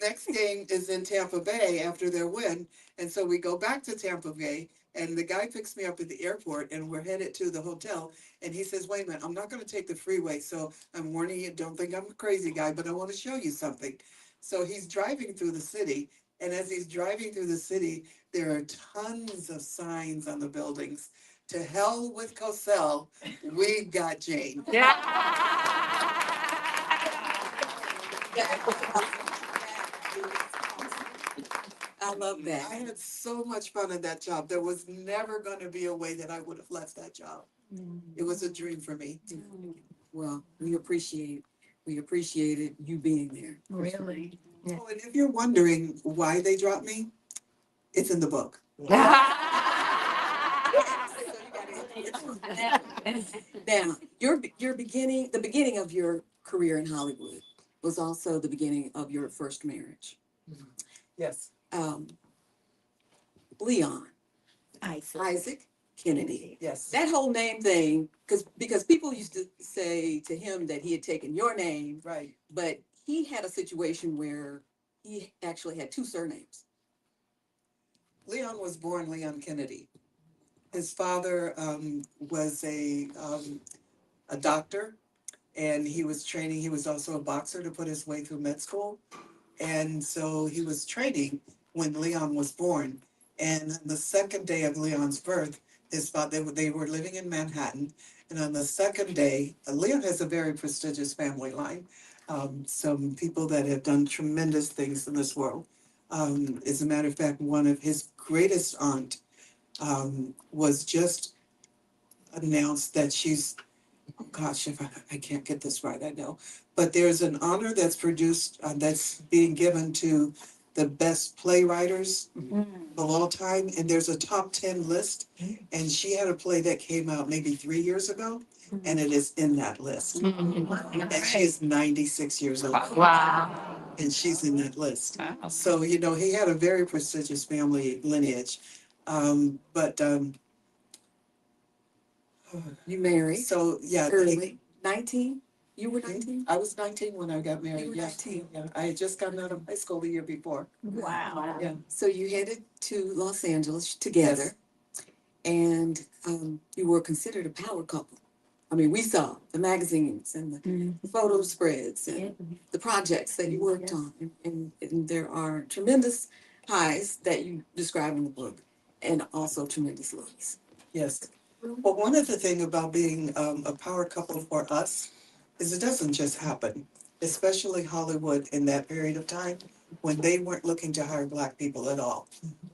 next game is in Tampa Bay after their win. And so we go back to Tampa Bay and the guy picks me up at the airport and we're headed to the hotel. And he says, wait a minute, I'm not going to take the freeway. So I'm warning you, don't think I'm a crazy guy, but I want to show you something. So he's driving through the city. And as he's driving through the city, there are tons of signs on the buildings. To hell with Cosell, we got Jayne. I love that. I had so much fun at that job. There was never going to be a way that I would have left that job. It was a dream for me. Well, we appreciated you being there. Really? Oh, and if you're wondering why they dropped me, it's in the book. Now, the beginning of your career in Hollywood was also the beginning of your first marriage. Yes. Leon Isaac. Isaac Kennedy. Yes. That whole name thing, because people used to say to him that he had taken your name, Right. but he had a situation where he actually had two surnames. Leon was born Leon Kennedy. His father was a doctor, and he was training. He was also a boxer to put his way through med school. And so he was training when Leon was born. And the second day of Leon's birth, his father, they were living in Manhattan. And on the second day, Leon has a very prestigious family line. Some people that have done tremendous things in this world. As a matter of fact, one of his greatest aunt was just announced that she's, oh gosh, if I can't get this right, I know. But there's an honor that's produced, that's being given to the best playwriters of all time. And there's a top 10 list. And she had a play that came out maybe 3 years ago. And it is in that list. And she is 96 years old. Wow. and she's in that list. Wow. So, he had a very prestigious family lineage. But You married so yeah, early, 19? You were 19? I was 19 when I got married. You were Yeah, 19. yeah. I had just gotten out of high school the year before. Wow. Yeah. So you headed to Los Angeles together, and you were considered a power couple. I mean, we saw the magazines and the photo spreads and the projects that you worked on, and there are tremendous highs that you describe in the book, and also tremendous lows. Yes. Well, one of the thing about being a power couple for us is it doesn't just happen, especially Hollywood in that period of time when they weren't looking to hire Black people at all.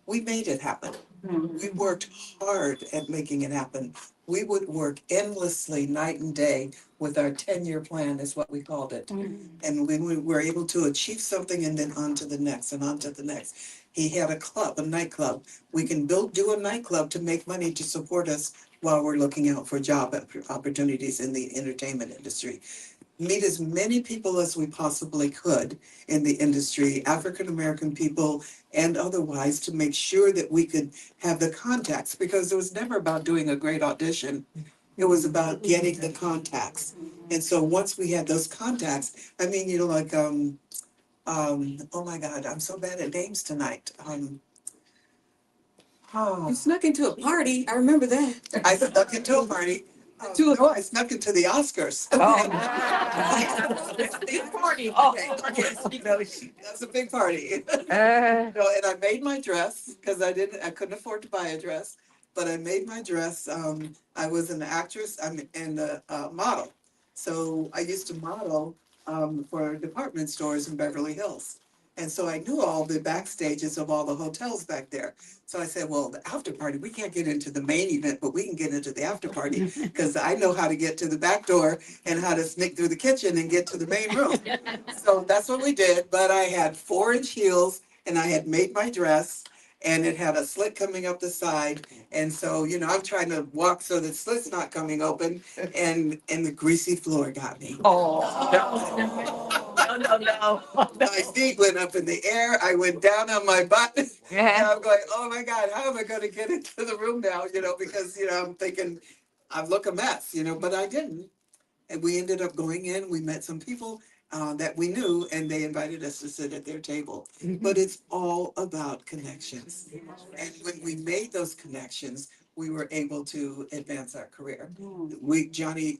We made it happen. We worked hard at making it happen. We would work endlessly night and day with our 10-year plan is what we called it. And when we were able to achieve something and then on to the next and on to the next. He had a nightclub. We can do a nightclub to make money to support us while we're looking out for job opportunities in the entertainment industry. Meet as many people as we possibly could in the industry, African American people and otherwise, to make sure that we could have the contacts, because it was never about doing a great audition. It was about getting the contacts. And so once we had those contacts, I mean, like oh my God, I'm so bad at names tonight. You snuck into a party. I remember that. I snuck into a party. No, I snuck into the Oscars. It's a big party. Yes, that's a big party. No, and I made my dress because I couldn't afford to buy a dress, but I made my dress. I was an actress, and a model. So I used to model for department stores in Beverly Hills. And so I knew all the backstages of all the hotels back there. So I said, well, the after party, we can't get into the main event, but we can get into the after party because I know how to get to the back door and how to sneak through the kitchen and get to the main room. So that's what we did. But I had 4-inch heels and I had made my dress and it had a slit coming up the side. And so, I'm trying to walk so the slit's not coming open, and the greasy floor got me. No. My feet went up in the air. I went down on my butt. And I'm going, oh my God, how am I going to get into the room now? Because, I'm thinking I look a mess, but I didn't. And we ended up going in. We met some people that we knew, and they invited us to sit at their table. But it's all about connections. And when we made those connections, we were able to advance our career. Johnny,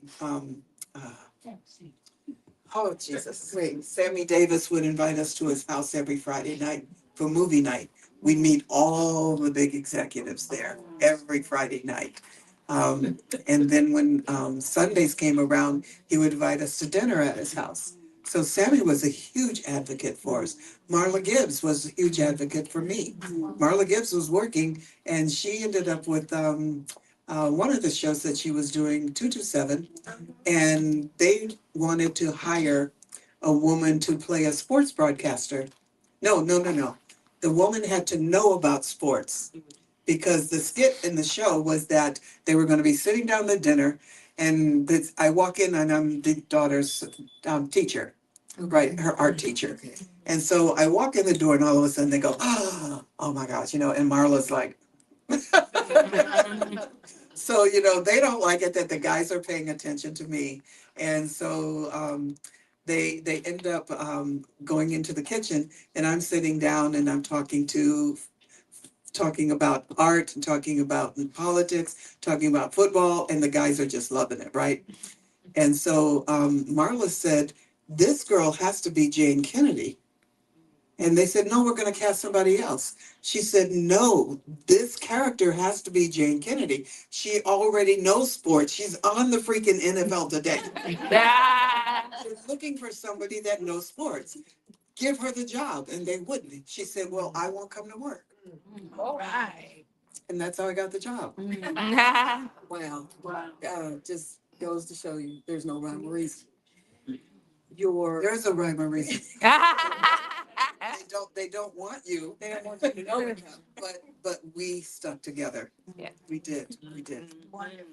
oh, Jesus. Wait, Sammy Davis would invite us to his house every Friday night for movie night. We'd meet all the big executives there every Friday night. And then when Sundays came around, he would invite us to dinner at his house. So Sammy was a huge advocate for us. Marla Gibbs was a huge advocate for me. Marla Gibbs was working, and she ended up with one of the shows that she was doing, 227, and they wanted to hire a woman to play a sports broadcaster. No, no, no, no. The woman had to know about sports because the skit in the show was that they were going to be sitting down at dinner, and I walk in and I'm the daughter's teacher, right, her art teacher. And so I walk in the door and all of a sudden they go, oh my gosh, and Marla's like, so, they don't like it that the guys are paying attention to me. And so they end up going into the kitchen, and I'm sitting down and I'm talking about art and talking about politics, talking about football, and the guys are just loving it, right? And so Marla said, this girl has to be Jayne Kennedy. And they said, no, we're going to cast somebody else. She said, no, this character has to be Jayne Kennedy. She already knows sports. She's on the freaking NFL today. They're looking for somebody that knows sports. Give her the job. And they wouldn't. She said, well, I won't come to work. All right. And that's how I got the job. Wow. Just goes to show you there's no rhyme or reason. your. There's a rhyme or reason. They don't want you. They don't want you to know them. But we stuck together. Yeah. We did. We did.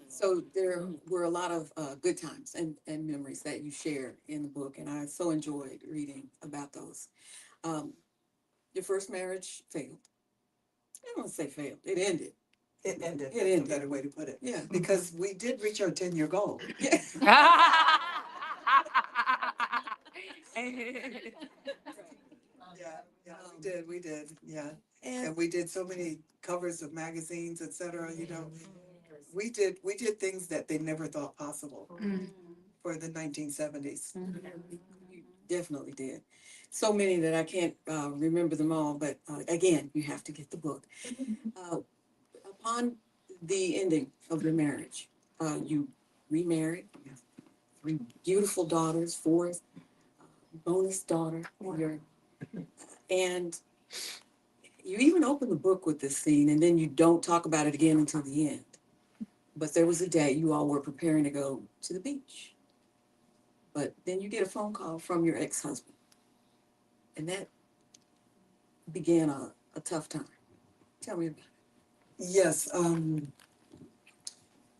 So there were a lot of good times and memories that you share in the book, and I so enjoyed reading about those. Um, your first marriage failed. I don't want to say failed. It ended. It ended. It ended. A better way to put it. Yeah. Because we did reach our 10-year goal. Yeah. Yeah, we did, yeah. And And we did so many covers of magazines, et cetera, you know. We did things that they never thought possible for the 1970s. you definitely did. So many that I can't remember them all, but again, you have to get the book. Uh, upon the ending of your marriage, you remarried. You have three beautiful daughters, four bonus daughter. And you even open the book with this scene, and then you don't talk about it again until the end. But there was a day you all were preparing to go to the beach. But then you get a phone call from your ex-husband. And that began a tough time. Tell me about it. Yes, Leon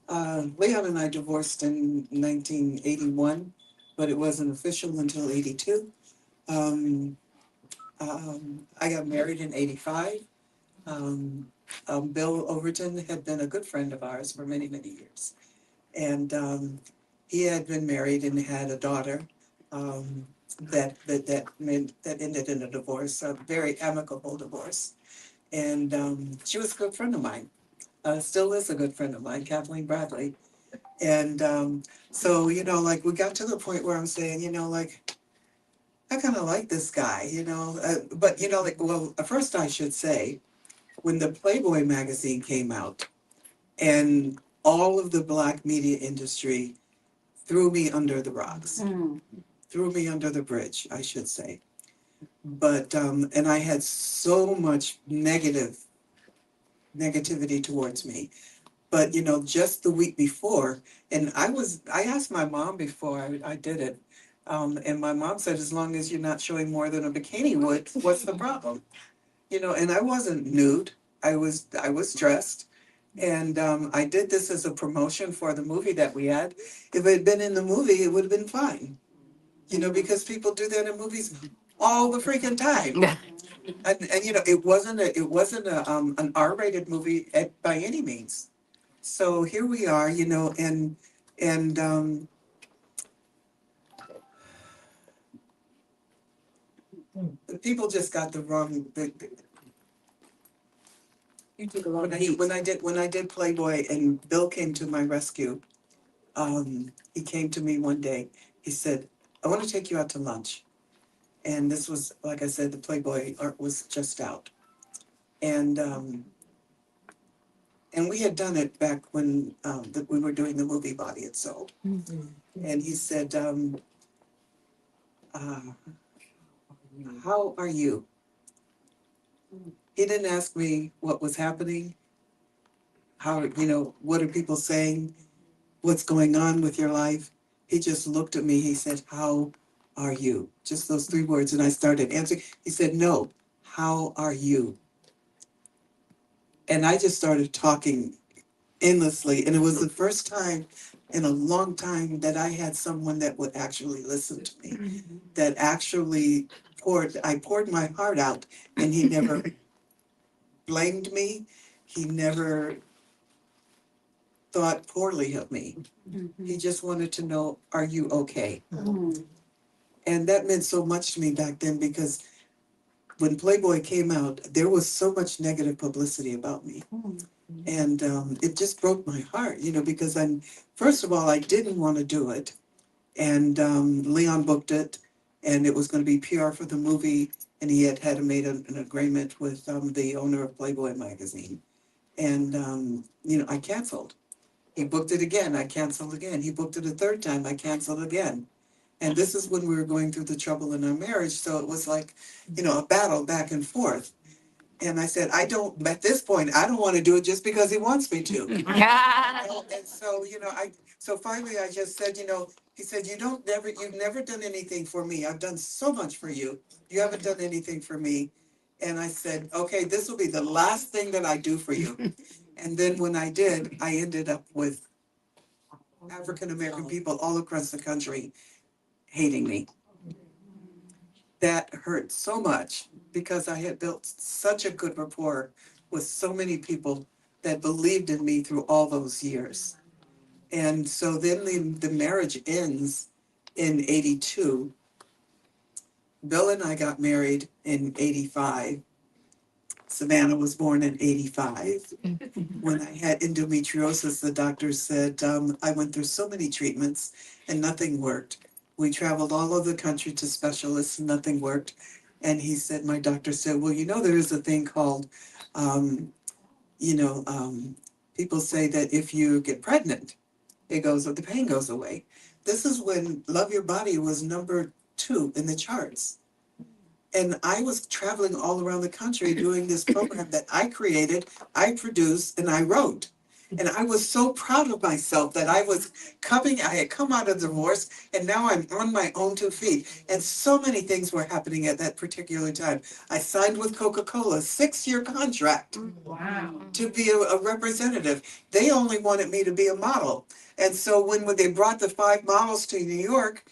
and I divorced in 1981, but it wasn't official until 82. Um, I got married in 85. Bill Overton had been a good friend of ours for many, many years. And he had been married and had a daughter that ended in a divorce, a very amicable divorce. And she was a good friend of mine, still is a good friend of mine, Kathleen Bradley. And so, you know, like we got to the point where I'm saying, you know, like, I kind of like this guy, you know, but you know, like, well, first I should say, when the Playboy magazine came out and all of the black media industry threw me under the rocks, threw me under the bridge, I should say. But, and I had so much negativity towards me. But, you know, just the week before, and I asked my mom before I did it, and my mom said, as long as you're not showing more than a bikini would, what's the problem? You know, and I wasn't nude. I was dressed. And I did this as a promotion for the movie that we had. If it had been in the movie, it would have been fine. You know, because people do that in movies all the freaking time. And you know, it wasn't an R-rated movie by any means. So here we are, you know, and the people just got the wrong. You took a lot When of I heat. when I did Playboy and Bill came to my rescue, he came to me one day. He said, "I want to take you out to lunch." And this was, like I said, the Playboy art was just out, and we had done it back when we were doing the movie Body and Soul. And he said, uh, "How are you?" He didn't ask me what was happening, how, you know, what are people saying, what's going on with your life. He just looked at me. He said, "How are you?" Just those three words. And I started answering. He said, "No, how are you?" And I just started talking endlessly. And it was the first time in a long time that I had someone that would actually listen to me, that actually I poured my heart out, and he never blamed me. He never thought poorly of me. He just wanted to know, are you okay? And that meant so much to me back then, because when Playboy came out, there was so much negative publicity about me. And it just broke my heart, you know, because first of all, I didn't want to do it. And Leon booked it, and it was going to be PR for the movie. And he had made an agreement with the owner of Playboy magazine. And, you know, I canceled. He booked it again, I canceled again. He booked it a third time, I canceled again. And this is when we were going through the trouble in our marriage, so it was like, you know, a battle back and forth. And I said, at this point, I don't want to do it just because he wants me to. And so, so finally I just said, he said, you've never done anything for me. I've done so much for you. You haven't done anything for me. And I said, okay, this will be the last thing that I do for you. And then when I did, I ended up with African American people all across the country hating me. That hurt so much because I had built such a good rapport with so many people that believed in me through all those years. And so then the marriage ends in 82. Bill and I got married in 85. Savannah was born in 85. When I had endometriosis, the doctor said, I went through so many treatments and nothing worked. We traveled all over the country to specialists, nothing worked. And he said, my doctor said, well, there is a thing called, um, people say that if you get pregnant, the pain goes away. This is when Love Your Body was number 2 in the charts. And I was traveling all around the country doing this program that I created, I produced, and I wrote. And I was so proud of myself that I had come out of divorce, and now I'm on my own 2 feet. And so many things were happening at that particular time. I signed with Coca-Cola, 6-year contract to be a representative. They only wanted me to be a model. And so when they brought the 5 models to New York,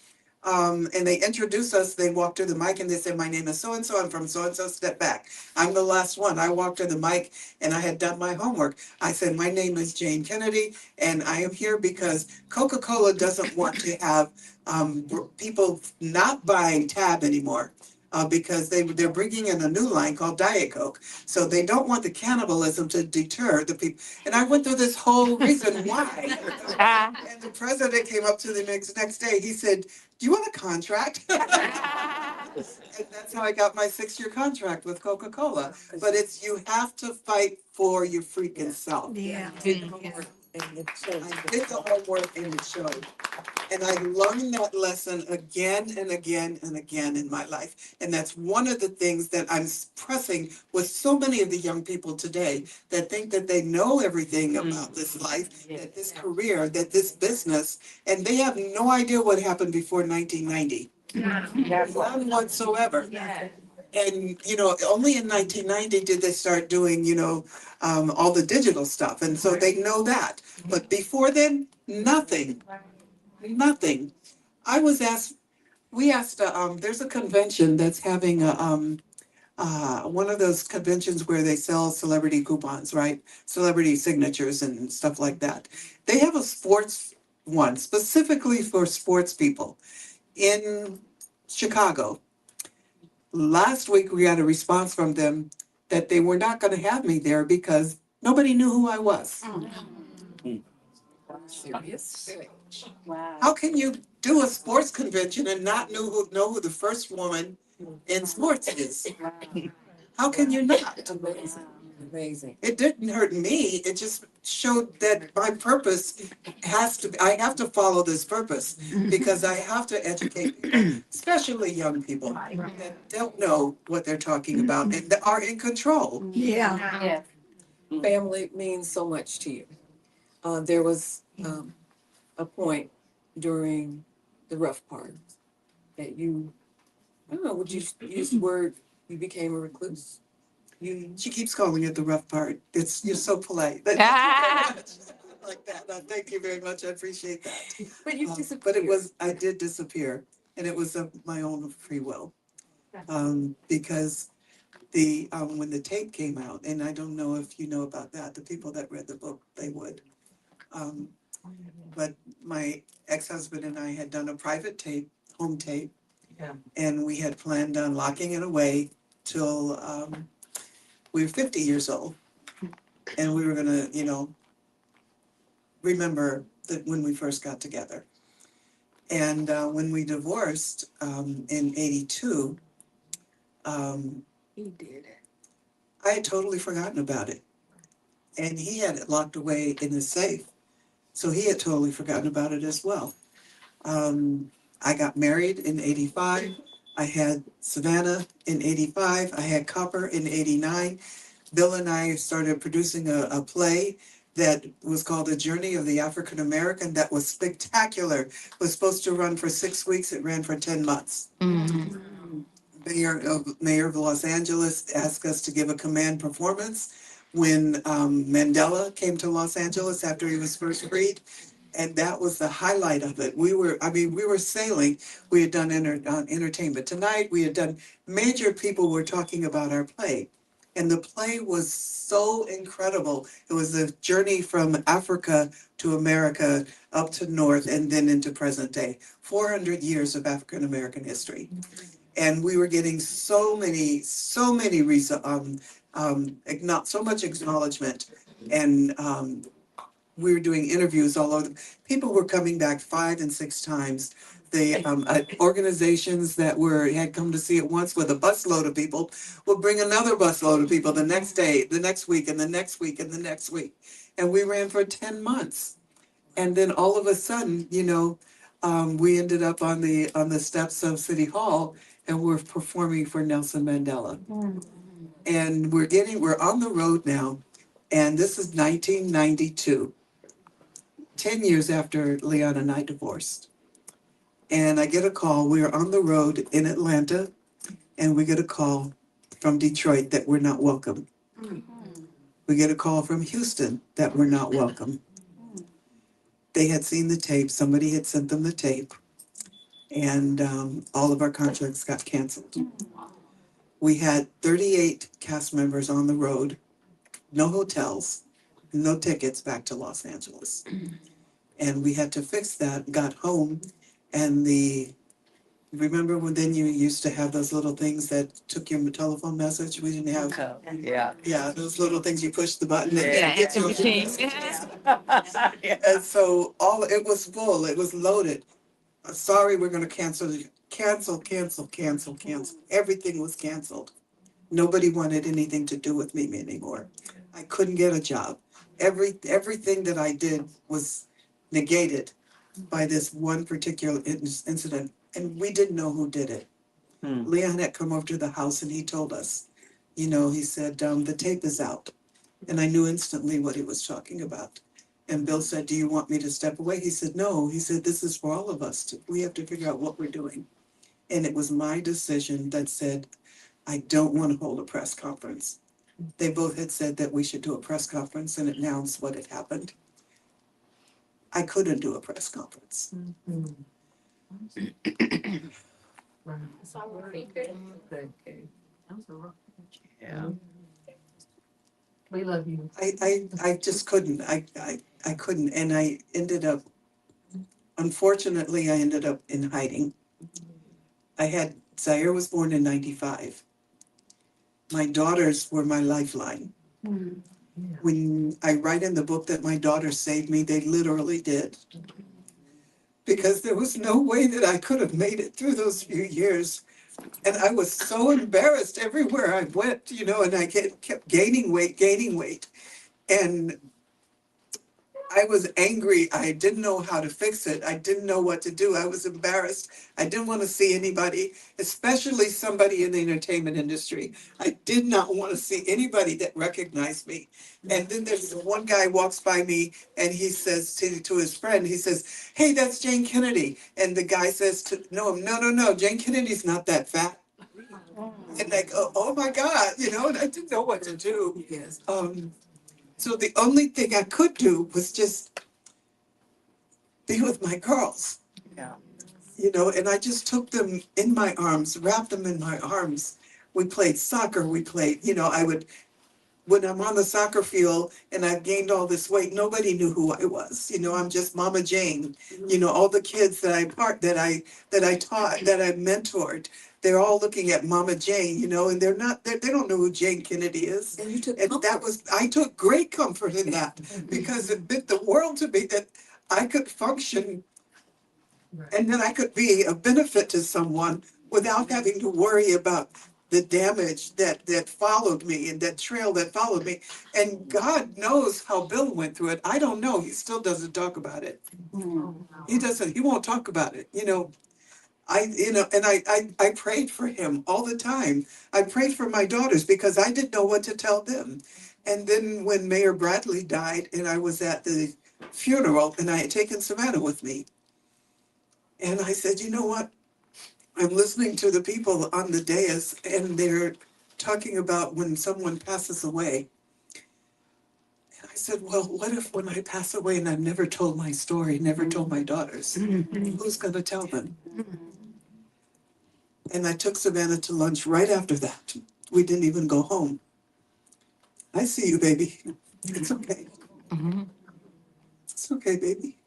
and they introduced us, they walked to the mic and they said, my name is so-and-so, I'm from so-and-so, step back. I'm the last one. I walked to the mic and I had done my homework. I said, my name is Jayne Kennedy and I am here because Coca-Cola doesn't want to have people not buying Tab anymore. Because they're bringing in a new line called Diet Coke. So they don't want the cannibalism to deter the people. And I went through this whole reason why. And the president came up to the next day. He said, do you want a contract? And that's how I got my 6-year contract with Coca-Cola. But you have to fight for your freaking self. Yeah. I did the homework and it showed. And I learned that lesson again and again and again in my life. And that's one of the things that I'm pressing with so many of the young people today that think that they know everything about this life, that this career, that this business, and they have no idea what happened before 1990. None whatsoever. And, only in 1990 did they start doing, all the digital stuff. And so they know that. But before then, nothing. Nothing. We asked, there's a convention that's having one of those conventions where they sell celebrity coupons, right? Celebrity signatures and stuff like that. They have a sports one specifically for sports people in Chicago. Last week, we got a response from them that they were not going to have me there because nobody knew who I was. Serious? How can you do a sports convention and not know who the first woman in sports is? How can you not? Amazing. Amazing. It didn't hurt me. It just showed that my purpose I have to follow this purpose because I have to educate people, especially young people that don't know what they're talking about and that are in control. Yeah. Family means so much to you. There was a point during the rough part that I don't know, would you use the word, you became a recluse? She keeps calling it the rough part. You're so polite. Thank you very much. Like that. Thank you very much. I appreciate that. But you But disappeared. I did disappear, and it was of my own free will. Because when the tape came out, and I don't know if you know about that, the people that read the book, they would. Um, but my ex-husband and I had done a private tape, home tape, and we had planned on locking it away till we were 50 years old, and we were gonna, remember that when we first got together. And when we divorced in 82, He did it. I had totally forgotten about it. And he had it locked away in his safe. So he had totally forgotten about it as well. I got married in 85. I had Savannah in 85. I had Copper in 89. Bill and I started producing a play that was called A Journey of the African American that was spectacular. It was supposed to run for 6 weeks. It ran for 10 months. Mayor of Los Angeles asked us to give a command performance when Mandela came to Los Angeles after he was first freed. And that was the highlight of it. We were sailing. We had done entertainment tonight. We had done major people were talking about our play. And the play was so incredible. It was a journey from Africa to America, up to North, and then into present day. 400 years of African American history. And we were getting so many not so much acknowledgement, and we were doing interviews all over. People were coming back 5 and 6 times. The organizations that had come to see it once with a busload of people would bring another busload of people the next day, the next week, and the next week, and the next week. And we ran for 10 months. And then all of a sudden, we ended up on the steps of City Hall, and we're performing for Nelson Mandela. And we're on the road now, and this is 1992, 10 years after Leon and I divorced. And I get a call. We're on the road in Atlanta, and we get a call from Detroit that we're not welcome. We get a call from Houston that we're not welcome. They had seen the tape. Somebody had sent them the tape, and all of our contracts got canceled. We had 38 cast members on the road, no hotels, no tickets back to Los Angeles. And we had to fix that, got home, and remember when then you used to have those little things that took your telephone message? We didn't have, yeah, those little things you push the button. And Yeah, get your machine. And so it was full, it was loaded. Sorry, we're gonna cancel. Everything was canceled. Nobody wanted anything to do with me anymore. I couldn't get a job. Everything that I did was negated by this one particular incident, and we didn't know who did it. Leon had come over to the house and he told us, he said, the tape is out. And I knew instantly what he was talking about. And Bill said, do you want me to step away? He said, no. He said, this is for all of us. We have to figure out what we're doing. And it was my decision that said, I don't want to hold a press conference. They both had said that we should do a press conference and announce what had happened. I couldn't do a press conference. Yeah. We love you. I just couldn't. I couldn't. And I ended up, unfortunately, I ended up in hiding. Zaire was born in 95. My daughters were my lifeline. When I write in the book that my daughters saved me, they literally did. Because there was no way that I could have made it through those few years. And I was so embarrassed everywhere I went, and I kept gaining weight. And I was angry. I didn't know how to fix it. I didn't know what to do. I was embarrassed. I didn't want to see anybody, especially somebody in the entertainment industry. I did not want to see anybody that recognized me. And then there's one guy walks by me and he says to his friend, he says, hey, that's Jayne Kennedy. And the guy says to no, Jayne Kennedy's not that fat. And I go, oh my God, and I didn't know what to do. So the only thing I could do was just be with my girls. Yeah. And I just took them in my arms, wrapped them in my arms. We played soccer. When I'm on the soccer field and I've gained all this weight, nobody knew who I was. I'm just Mama Jayne. All the kids that I taught, that I mentored, they're all looking at Mama Jayne, and they don't know who Jayne Kennedy is. And you took I took great comfort in that because it meant the world to me that I could function and that I could be a benefit to someone without having to worry about the damage that followed me and that trail that followed me. And God knows how Bill went through it. I don't know. He still doesn't talk about it. He won't talk about it. I prayed for him all the time. I prayed for my daughters because I didn't know what to tell them. And then when Mayor Bradley died and I was at the funeral and I had taken Savannah with me, and I said, you know what? I'm listening to the people on the dais and they're talking about when someone passes away. And I said, well, what if when I pass away and I've never told my story, never told my daughters, who's going to tell them? And I took Savannah to lunch right after that. We didn't even go home. I see you, baby. It's okay. It's okay, baby.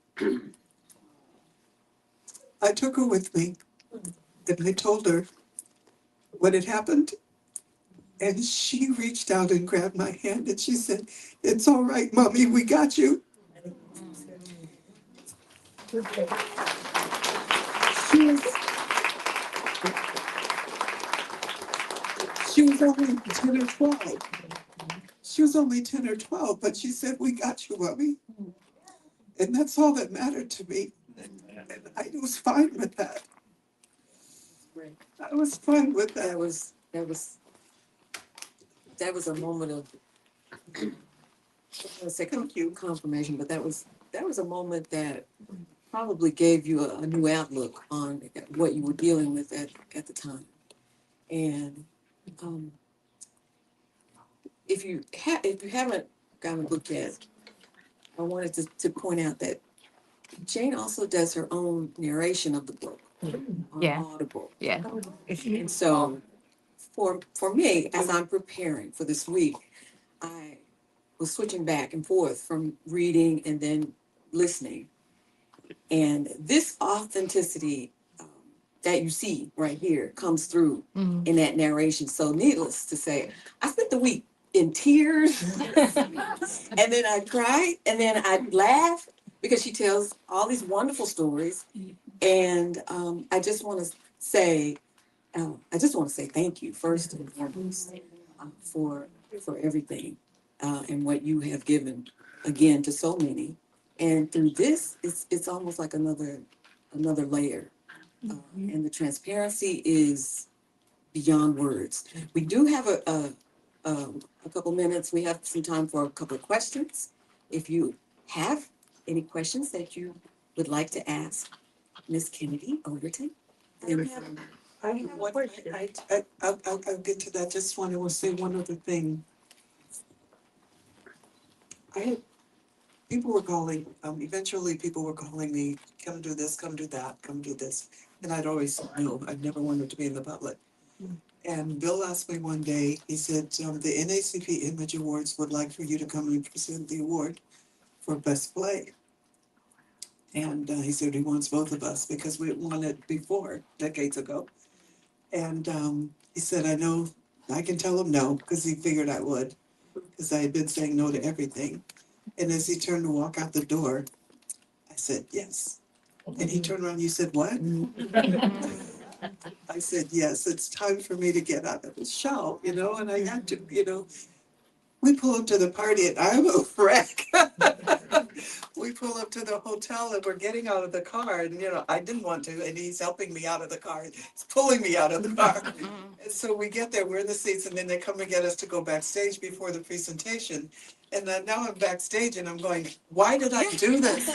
I took her with me and I told her what had happened. And she reached out and grabbed my hand and she said, it's all right, Mommy, we got you. She was, she was only 10 or 12. She was only 10 or 12, but she said, we got you, Mommy. And that's all that mattered to me. And I was fine with that. I was fine with that. That was a moment of, I want to say confirmation, but that was a moment that probably gave you a new outlook on what you were dealing with at the time. And um, if you haven't gotten a book yet, I wanted to point out that Jayne also does her own narration of the book on Yeah. Audible. Yeah. And so for me, as I'm preparing for this week, I was switching back and forth from reading and then listening. And this authenticity that you see right here comes through in that narration. So needless to say, I spent the week in tears and then I cried and then I laughed because she tells all these wonderful stories. And I just want to say, thank you first and foremost for everything and what you have given again to so many. And through this, it's almost like another layer, and the transparency is beyond words. We do have a couple minutes. We have some time for a couple of questions. If you have any questions that you would like to ask Miss Kennedy Overton, then I have one. I'll get to that. Just want to say one other thing. I had people were calling. Eventually, people were calling me. Come do this. Come do that. Come do this. And I'd always said no. I'd never wanted to be in the public. And Bill asked me one day. He said, "The NACP Image Awards would like for you to come and present the award for best play." And he said he wants both of us because we won it before, decades ago. And he said, I know I can tell him no, because he figured I would, because I had been saying no to everything. And as he turned to walk out the door, I said, yes. And he turned around and you said, what? I said, yes, it's time for me to get out of the show, and I had to, we pull up to the party and I'm a wreck. We pull up to the hotel and we're getting out of the car and, I didn't want to and he's helping me out of the car. He's pulling me out of the car. And so we get there, we're in the seats and then they come and get us to go backstage before the presentation. And then now I'm backstage and I'm going, why did I do this?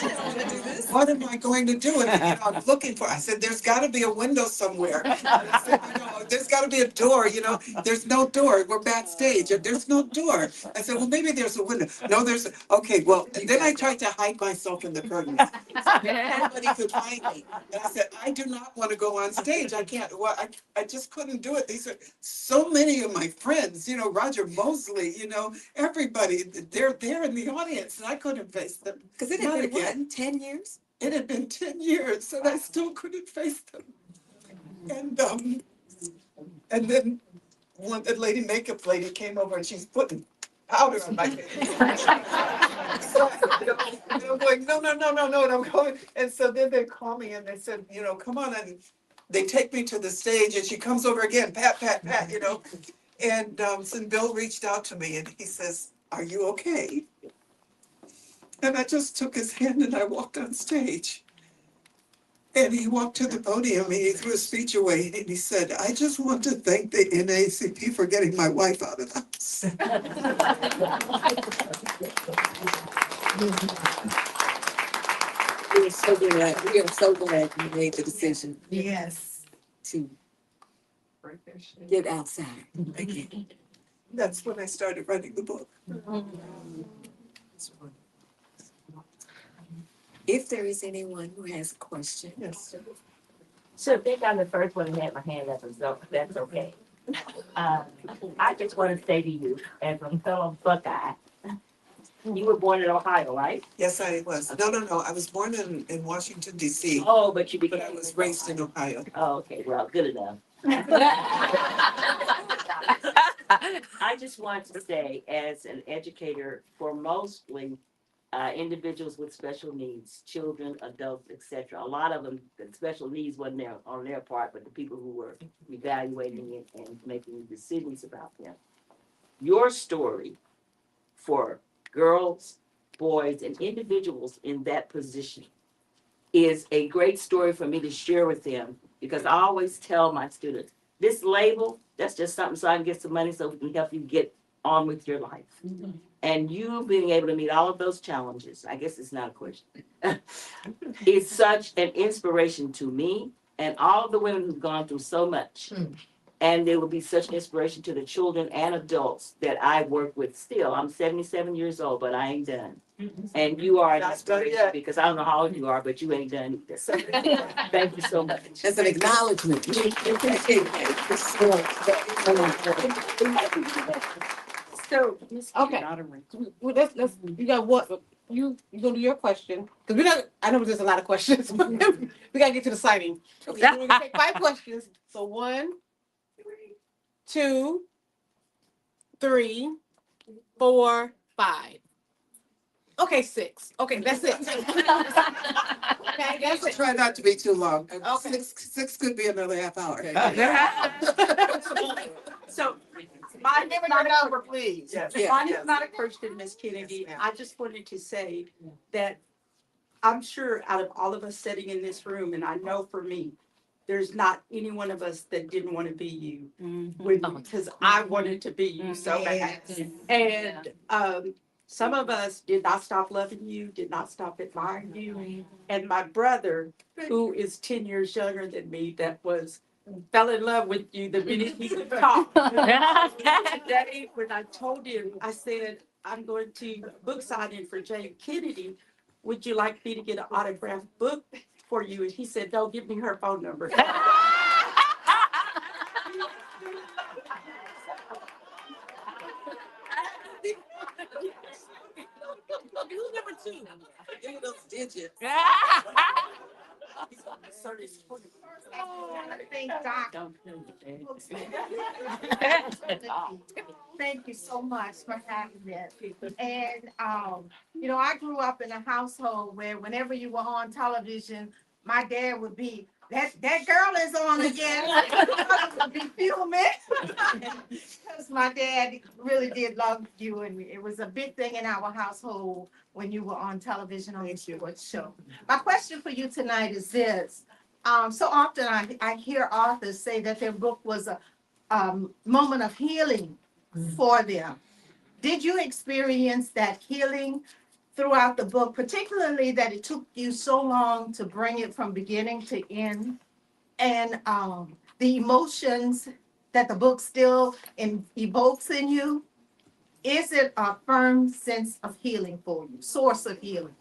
What am I going to do? And I'm looking for, I said, there's got to be a window somewhere. And I said, there's got to be a door, there's no door. We're backstage and there's no door. I said, well, maybe there's a window. No, okay, well, and then I tried to hide myself in the curtains. Nobody could find me. And I said, I do not want to go on stage. I can't, I just couldn't do it. These are so many of my friends, Roger Mosley, everybody, they're there in the audience and I couldn't face them. because it had been what, 10 years? It had been 10 years and I still couldn't face them. And then the lady makeup lady came over and she's putting powder on my face. So, and I'm going, no. And I'm going, and so then they call me and they said, come on. And they take me to the stage and she comes over again, pat. And so Bill reached out to me and he says, are you okay? And I just took his hand and I walked on stage. And he walked to the podium and he threw a speech away and he said, I just want to thank the NAACP for getting my wife out of the house. We are so glad, we are so glad you made the decision Yes. to get outside. Thank you. That's when I started writing the book. If there is anyone who has a question. Yes. So I think I'm the first one to have my hand up, so that's okay. I just want to say to you, as a fellow Buckeye, you were born in Ohio, right? Yes, I was. No. I was born in Washington, D.C., Oh, but you but became. I was raised in Ohio. Oh, okay, well, good enough. I just want to say, as an educator for mostly individuals with special needs, children, adults, etc. A lot of them, the special needs wasn't there on their part, but the people who were evaluating it and making decisions about them. Your story for girls, boys, and individuals in that position is a great story for me to share with them, because I always tell my students, this label, that's just something so I can get some money so we can help you get on with your life. And you being able to meet all of those challenges, I guess it's not a question, is such an inspiration to me and all of the women who've gone through so much. And they will be such an inspiration to the children and adults that I work with still. I'm 77 years old, but I ain't done. And you are an Not done inspiration, yet. because I don't know how old you are, but you ain't done either. So, thank you so much. That's an acknowledgement. So, Ms. Okay. Well, let's, you got what, you gonna do your question, because we're not, I know there's a lot of questions. We gotta get to the sighting. Okay, so we're gonna take 5 questions, so 1, 2, 3, 4, 5. Okay, 6, okay, that's it. Okay, that's it. Try not to be too long. Okay. Six could be another half hour. So, mine is not a number, please. Yes. Mine Yes. is not a question, Miss Kennedy. Yes, ma'am. I just wanted to say that I'm sure out of all of us sitting in this room, and I know for me, there's not any one of us that didn't want to be you. Because I wanted to be you so bad. And some of us did not stop loving you, did not stop admiring you. And my brother, who is 10 years younger than me, fell in love with you the minute he could talk. That day when I told him, I said, I'm going to book signing for Jayne Kennedy. Would you like me to get an autographed book for you? And he said, no, give me her phone number. Who's number 2? Give me those digits. Thank God. Thank you so much for having me. And, I grew up in a household where whenever you were on television, my dad would be, that girl is on again. Would be fuming. Because my dad really did love you, and it was a big thing in our household when you were on television on the sports show. My question for you tonight is this. So often I hear authors say that their book was a moment of healing for them. Did you experience that healing throughout the book, particularly that it took you so long to bring it from beginning to end? And the emotions that the book still evokes in you, is it a firm sense of healing for you, source of healing?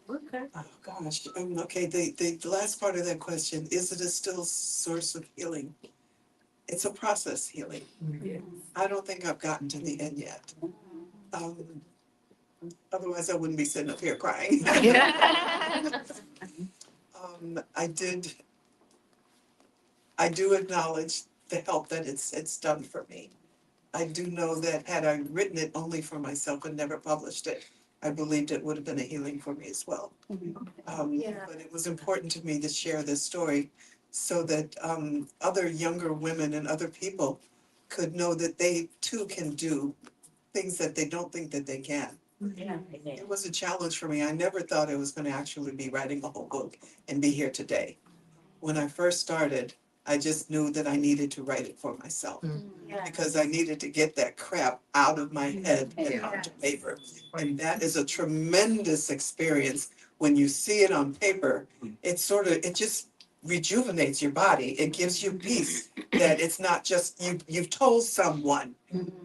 Okay. Oh, gosh. Okay, the last part of that question, is it a still source of healing? It's a process healing. Yeah. I don't think I've gotten to the end yet. Otherwise I wouldn't be sitting up here crying. I do acknowledge the help that it's done for me. I do know that had I written it only for myself and never published it, I believed it would have been a healing for me as well. Yeah. But it was important to me to share this story so that other younger women and other people could know that they too can do things that they don't think that they can. Yeah. It was a challenge for me. I never thought I was going to actually be writing a whole book and be here today. When I first started, I just knew that I needed to write it for myself because I needed to get that crap out of my head and onto paper. And that is a tremendous experience when you see it on paper. It just rejuvenates your body. It gives you peace that it's not just you've told someone,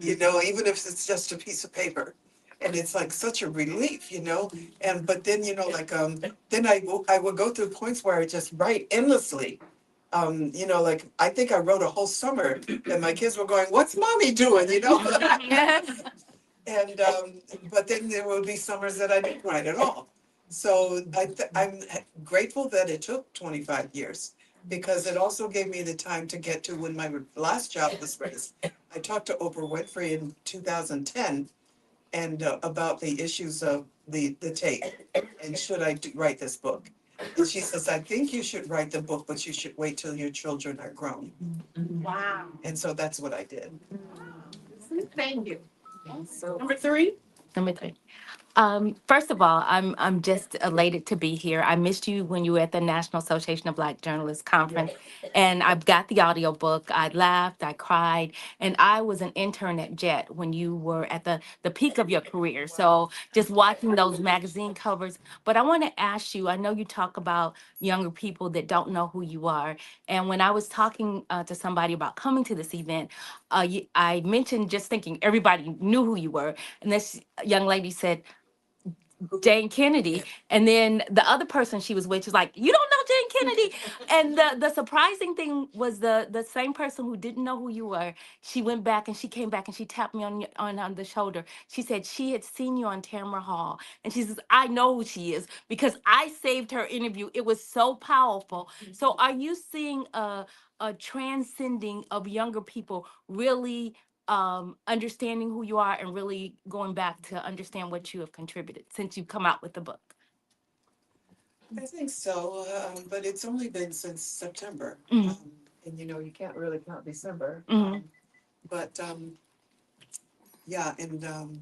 even if it's just a piece of paper. And it's like such a relief, And but then, then I would go through points where I just write endlessly. Like I think I wrote a whole summer and my kids were going, "What's mommy doing?" And but then there will be summers that I didn't write at all. So I'm grateful that it took 25 years because it also gave me the time to get to when my last job was raised. I talked to Oprah Winfrey in 2010 and about the issues of the tape and should I write this book. And she says, I think you should write the book, but you should wait till your children are grown. Wow. And so that's what I did. Thank you. Number three. Number three. First of all, I'm just elated to be here. I missed you when you were at the National Association of Black Journalists conference, and I've got the audiobook. I laughed, I cried, and I was an intern at Jet when you were at the peak of your career. So just watching those magazine covers. But I want to ask you. I know you talk about younger people that don't know who you are, and when I was talking to somebody about coming to this event, I mentioned just thinking everybody knew who you were, and this young lady said Jayne Kennedy. And then the other person she was with was like, "You don't know Jayne Kennedy." And the surprising thing was the same person who didn't know who you were, she went back and she came back and she tapped me on the shoulder. She said she had seen you on Tamara Hall. And she says, "I know who she is because I saved her interview. It was so powerful." So are you seeing a transcending of younger people really understanding who you are and really going back to understand what you have contributed since you've come out with the book? I think so, but it's only been since September. Mhm. And you can't really count December. Mhm. But yeah, and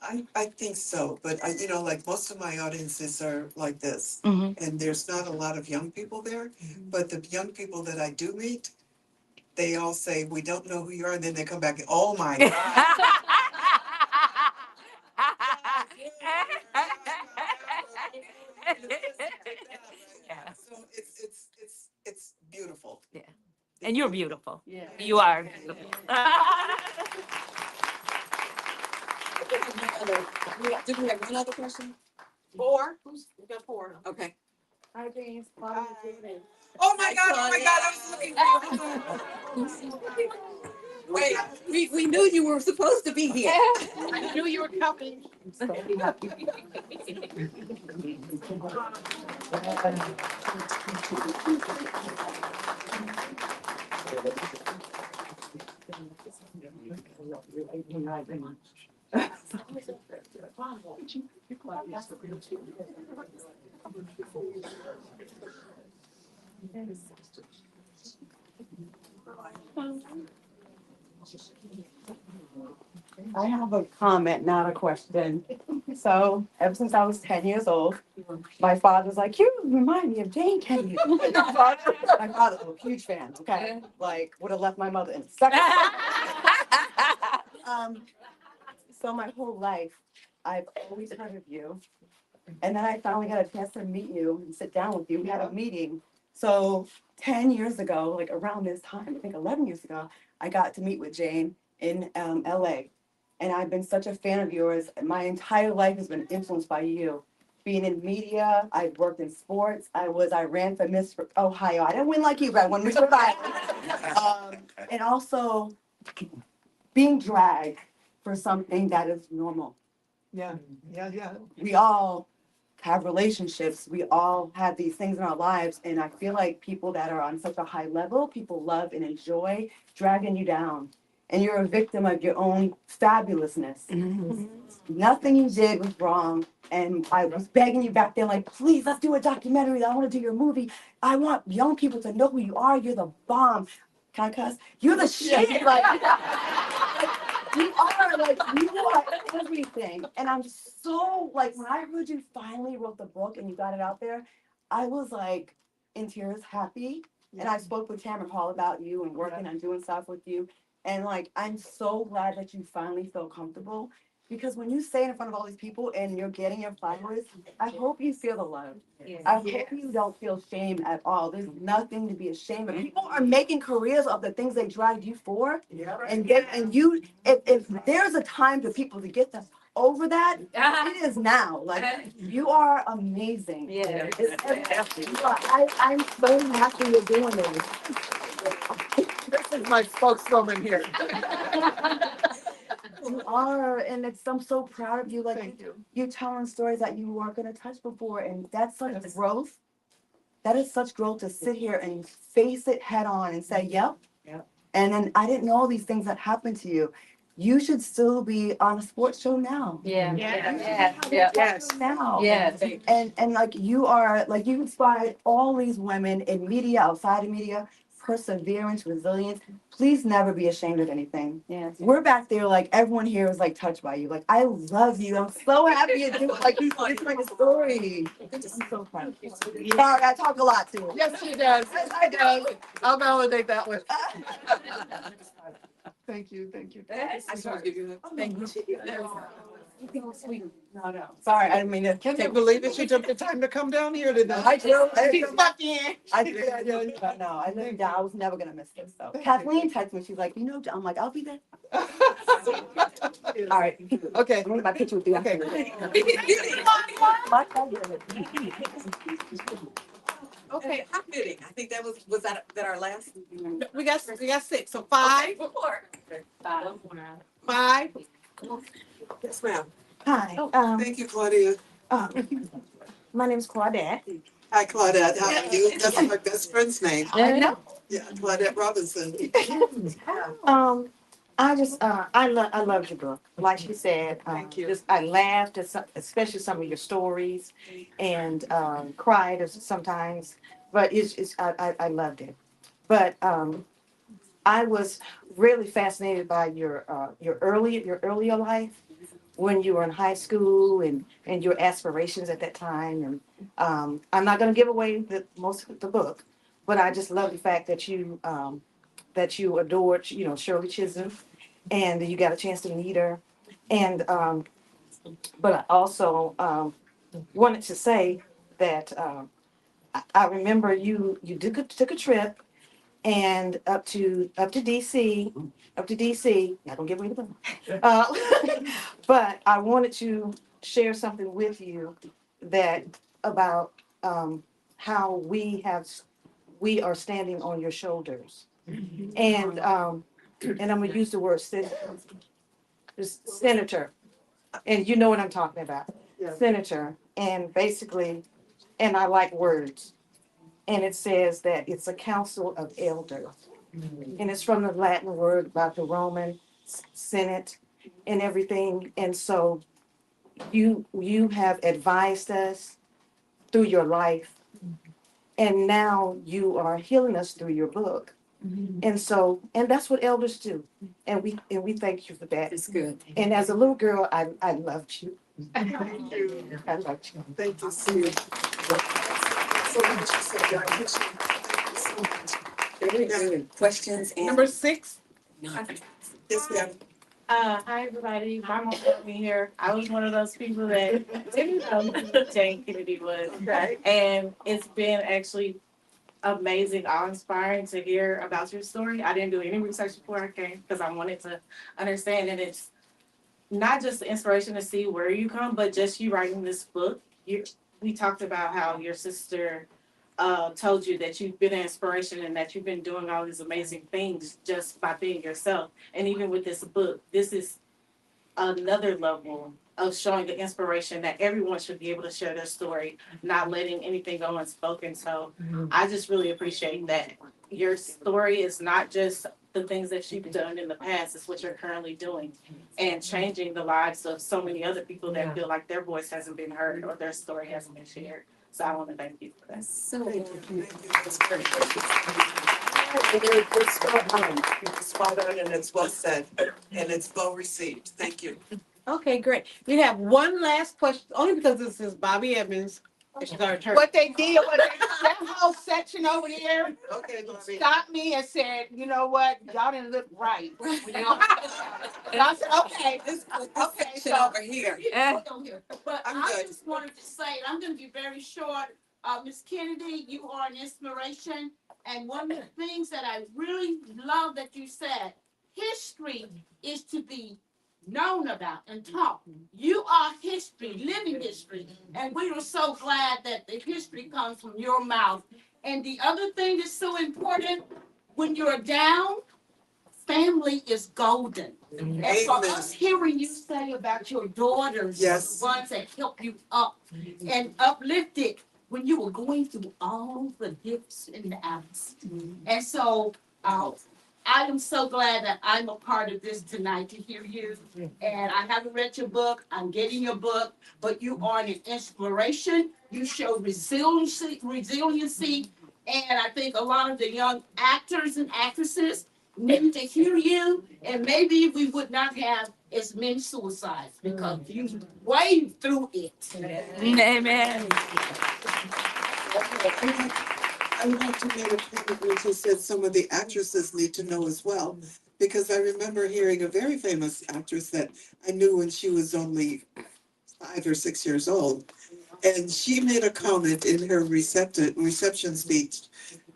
I think so. But like most of my audiences are like this. Mhm. And there's not a lot of young people there. But the young people that I do meet, they all say, "We don't know who you are," and then they come back and, "Oh my God." Yeah. So it's beautiful. Yeah. And you're beautiful. Yeah. You are beautiful. Do we have one other question? Four. We got four. Okay. Hi, James. Hi. Oh my God, I was looking for you. Wait, we knew you were supposed to be here. I knew you were coming. I have a comment, not a question. So ever since I was 10 years old, my father's like, "You remind me of Jayne Kennedy." My father was a huge fan, okay? Like, would have left my mother in a second. Um, so my whole life, I've always heard of you. And then I finally got a chance to meet you and sit down with you. We had a meeting. So 10 years ago, like around this time, I think 11 years ago, I got to meet with Jayne in LA. And I've been such a fan of yours. My entire life has been influenced by you. Being in media, I've worked in sports. I ran for Miss Ohio. I didn't win like you, but I won Miss Rhode Island. And also being dragged for something that is normal. Yeah. We all have relationships. We all have these things in our lives. And I feel like people that are on such a high level, people love and enjoy dragging you down. And you're a victim of your own fabulousness. Mm-hmm. Nothing you did was wrong. And I was begging you back then, like, "Please, let's do a documentary. I want to do your movie. I want young people to know who you are. You're the bomb." Can I cuss? You're the shit. Like, You are like, you are everything. And I'm so like, when I heard you finally wrote the book and you got it out there, I was like in tears, happy. And I spoke with Tamron Hall about you and working on doing stuff with you. And like, I'm so glad that you finally feel comfortable. Because when you say it in front of all these people and you're getting your flowers, I hope you feel the love. I hope you don't feel shame at all. There's nothing to be ashamed of. People are making careers of the things they dragged you for. And you, if there's a time for people to get them over that, it is now. Like, you are amazing. Yeah. I'm so happy you're doing this. This is my spokeswoman here. You are, and I'm so proud of you. Like, Thank you. you're telling stories that you weren't gonna touch before, and that's such growth. That is such growth to sit here and face it head on and say, yep. Yep. And then I didn't know all these things that happened to you. You should still be on a sports show now. Yeah. Yeah. Yes. Now. Yeah. And like, you are, like, you inspired all these women in media, outside of media, perseverance, resilience. Please never be ashamed of anything. Yeah. We're back there, like, everyone here is like touched by you. Like, I love you. I'm so happy you do, like, you're telling a story. I'm so proud of you. Sorry, I talk a lot too. Yes, she does. Yes, I do. I'll validate that one. Thank you. I just want to give you a thank you. No. Sorry, I didn't mean to. Can you believe it? She took the time to come down here today. I do. She snuck in. I do. But no, I lived down. I was never gonna miss this. So Kathleen texted me. She's like, you know, I'm like, I'll be there. All right. Okay. I'm gonna get my picture with you. Okay. My pleasure. Okay, how fitting. I think was that our last? We got 6. So 5. Five. Yes, ma'am. Hi. Thank you, Claudia. My name is Claudette. Hi, Claudette. How are you? That's my best friend's name. I know. Yeah, Claudette Robinson. I just, I loved your book. Like she said, Thank you. I laughed at especially some of your stories, and cried sometimes. But I loved it. But I was really fascinated by your earlier life when you were in high school and your aspirations at that time. And I'm not going to give away most of the book, but I just love the fact that you adored, Shirley Chisholm, and you got a chance to meet her. And but I also wanted to say that I remember you took a trip and up to DC, Not gonna give away the book. But I wanted to share something with you that about how we are standing on your shoulders, and I'm gonna use the word senator, and you know what I'm talking about, Yeah. senator, and basically, and I like words, and it says that it's a council of elders, and it's from the Latin word about the Roman Senate and everything, and so you have advised us through your life, and now you are healing us through your book. And so, and that's what elders do. And we thank you for that. It's good. And as a little girl, I loved you. Thank you. I loved you. Thank you, Sue. So much. I appreciate it. Thank you so much. Very good. Questions and. Number 6. Yes, ma'am. Hi, everybody. My mom brought me here. I was one of those people that didn't know who Jayne Kennedy was. Okay. And it's been actually amazing, awe-inspiring to hear about your story. I didn't do any research before I came because I wanted to understand, and it's not just the inspiration to see where you come, but just you writing this book. We talked about how your sister told you that you've been an inspiration and that you've been doing all these amazing things just by being yourself. And even with this book, this is another level of showing the inspiration that everyone should be able to share their story, not letting anything go unspoken. So I just really appreciate that. Your story is not just the things that you've done in the past, it's what you're currently doing and changing the lives of so many other people that feel like their voice hasn't been heard or their story hasn't been shared. So I want to thank you for that. So. Thank you. That's great. It's spot on and it's well said. and it's well received. Thank you. Okay, great. We have one last question, only because this is Bobby Evans. And she's our attorney. What they did was that whole section over there Okay, Bobby. stopped me and said, you know what, y'all didn't look right. And I said, okay, okay, Section so. over here. But I'm I good. just wanted to say, and I'm gonna be very short, Ms. Kennedy, you are an inspiration. And one of the things that I really love that you said, history is to be known about and taught. You are history, living history. And we were so glad that the history comes from your mouth. And the other thing that's so important, when you're down, family is golden. And for Amen. us hearing you say about your daughters, Yes. the ones that help you up and uplifted when you were going through all the dips and the outs. And so I am so glad that I'm a part of this tonight to hear you. And I haven't read your book. I'm getting your book, but you are an inspiration. You show resiliency. And I think a lot of the young actors and actresses need to hear you, and maybe we would not have as many suicides because you wade through it. Amen. I would like to make a comment when she said some of the actresses need to know as well, because I remember hearing a very famous actress that I knew when she was only 5 or 6 years old, and she made a comment in her reception speech.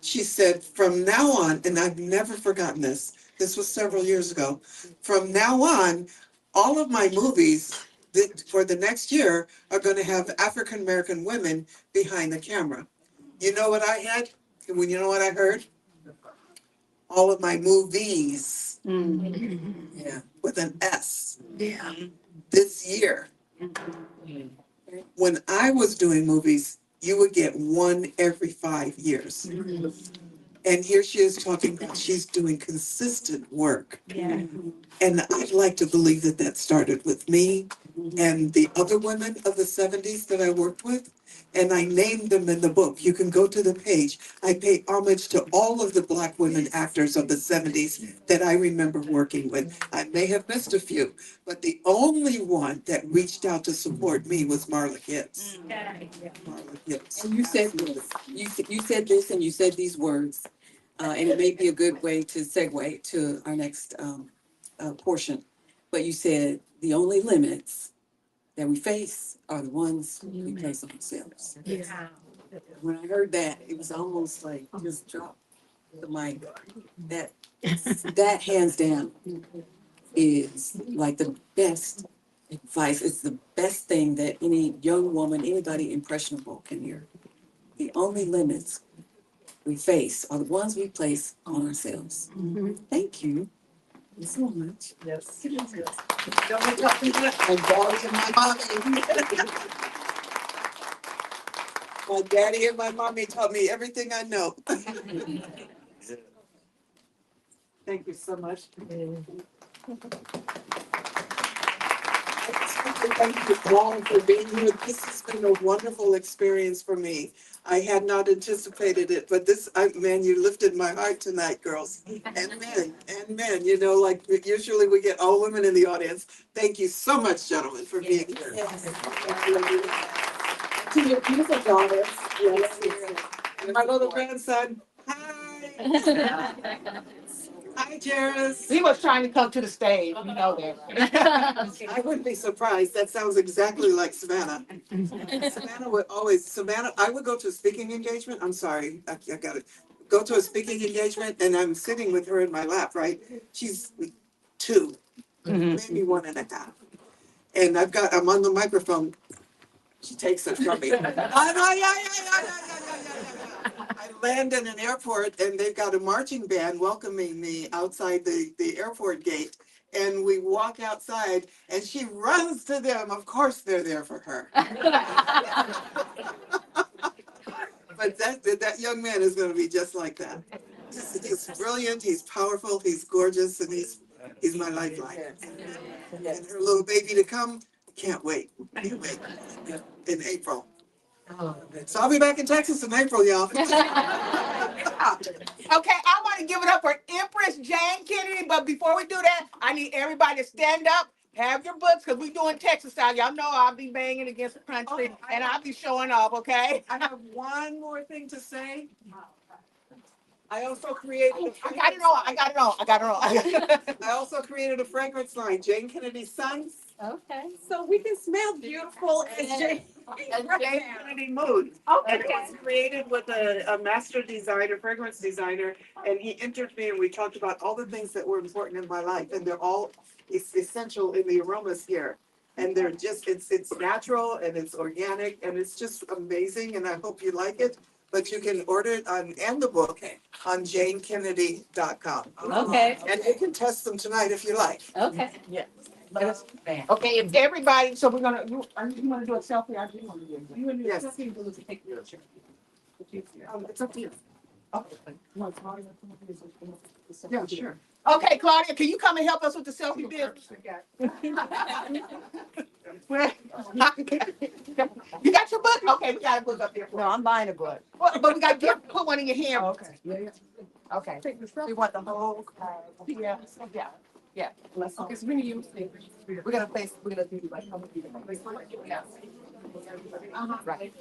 She said, "From now on," and I've never forgotten this. This was several years ago. "From now on, all of my movies that for the next year are going to have African American women behind the camera." You know what I had? When you know what I heard? All of my movies. Yeah, with an S. Yeah. This year. When I was doing movies, you would get one every 5 years. And here she is talking about she's doing consistent work. Yeah. And I'd like to believe that that started with me and the other women of the 70s that I worked with. And I named them in the book. You can go to the page. I pay homage to all of the Black women actors of the 70s that I remember working with. I may have missed a few, but the only one that reached out to support me was Marla Gibbs. Marla Gibbs. And you said this, you said this and you said these words, and it may be a good way to segue to our next portion. But you said the only limits that we face are the ones we place on ourselves. Yeah. When I heard that, it was almost like just drop the mic. That hands down is like the best advice. It's the best thing that any young woman, anybody impressionable can hear. The only limits we face are the ones we place on ourselves. Thank you so much. Yes. Don't make up my daddy and my mommy. My daddy and my mommy taught me everything I know. Thank you so much. Thank you all for being here. This has been a wonderful experience for me. I had not anticipated it, but man, you lifted my heart tonight, girls. And men, you know, like usually we get all women in the audience. Thank you so much, gentlemen, for being here. Yes. To your beautiful daughters. Yes. And my little grandson, hi. Hi, Jairus. He was trying to come to the stage, you know that. I wouldn't be surprised. That sounds exactly like Savannah. I would go to a speaking engagement. I'm sorry, I got it. Go to a speaking engagement and I'm sitting with her in my lap, right? She's 2, maybe 1.5. And I'm on the microphone. She takes it from me. I land in an airport and they've got a marching band welcoming me outside the airport gate. And we walk outside and she runs to them. Of course they're there for her. But that young man is going to be just like that. He's brilliant, he's powerful, he's gorgeous, and he's my lifeline. And her little baby to come, can't wait. Can't wait. In April. So I'll be back in Texas in April, y'all. Okay, I want want to give it up for Empress Jayne Kennedy, but before we do that, I need everybody to stand up, have your books, because we're doing Texas style. Y'all know I'll be banging against the country, and I'll be showing off, okay? I have one more thing to say. I also created a I got it all. I got it all. I got it all. I also created a fragrance line, Jayne Kennedy Sons. Okay. So we can smell beautiful as Jayne Kennedy Mood. And it was created with a master designer, fragrance designer, and he entered me and we talked about all the things that were important in my life, and they're all essential in the aromas here. And they're just, it's natural and it's organic and it's just amazing, and I hope you like it. But you can order it on, and the book on janekennedy.com. Okay. And you can test them tonight if you like. Okay. Okay, if everybody, so we're gonna, you want to do a selfie? I do want to do it. You want to do a Yes. selfie? We'll just take a picture. It's up to you. Yeah, sure. Okay, Claudia, can you come and help us with the selfie bit? You got your book? Okay, we got a book up there. No, I'm buying a book. Well, but we got to put one in your hand. Okay. Okay. We want the whole, Yeah. yeah. Okay, so we need you. We're gonna place, we're gonna do like. Right.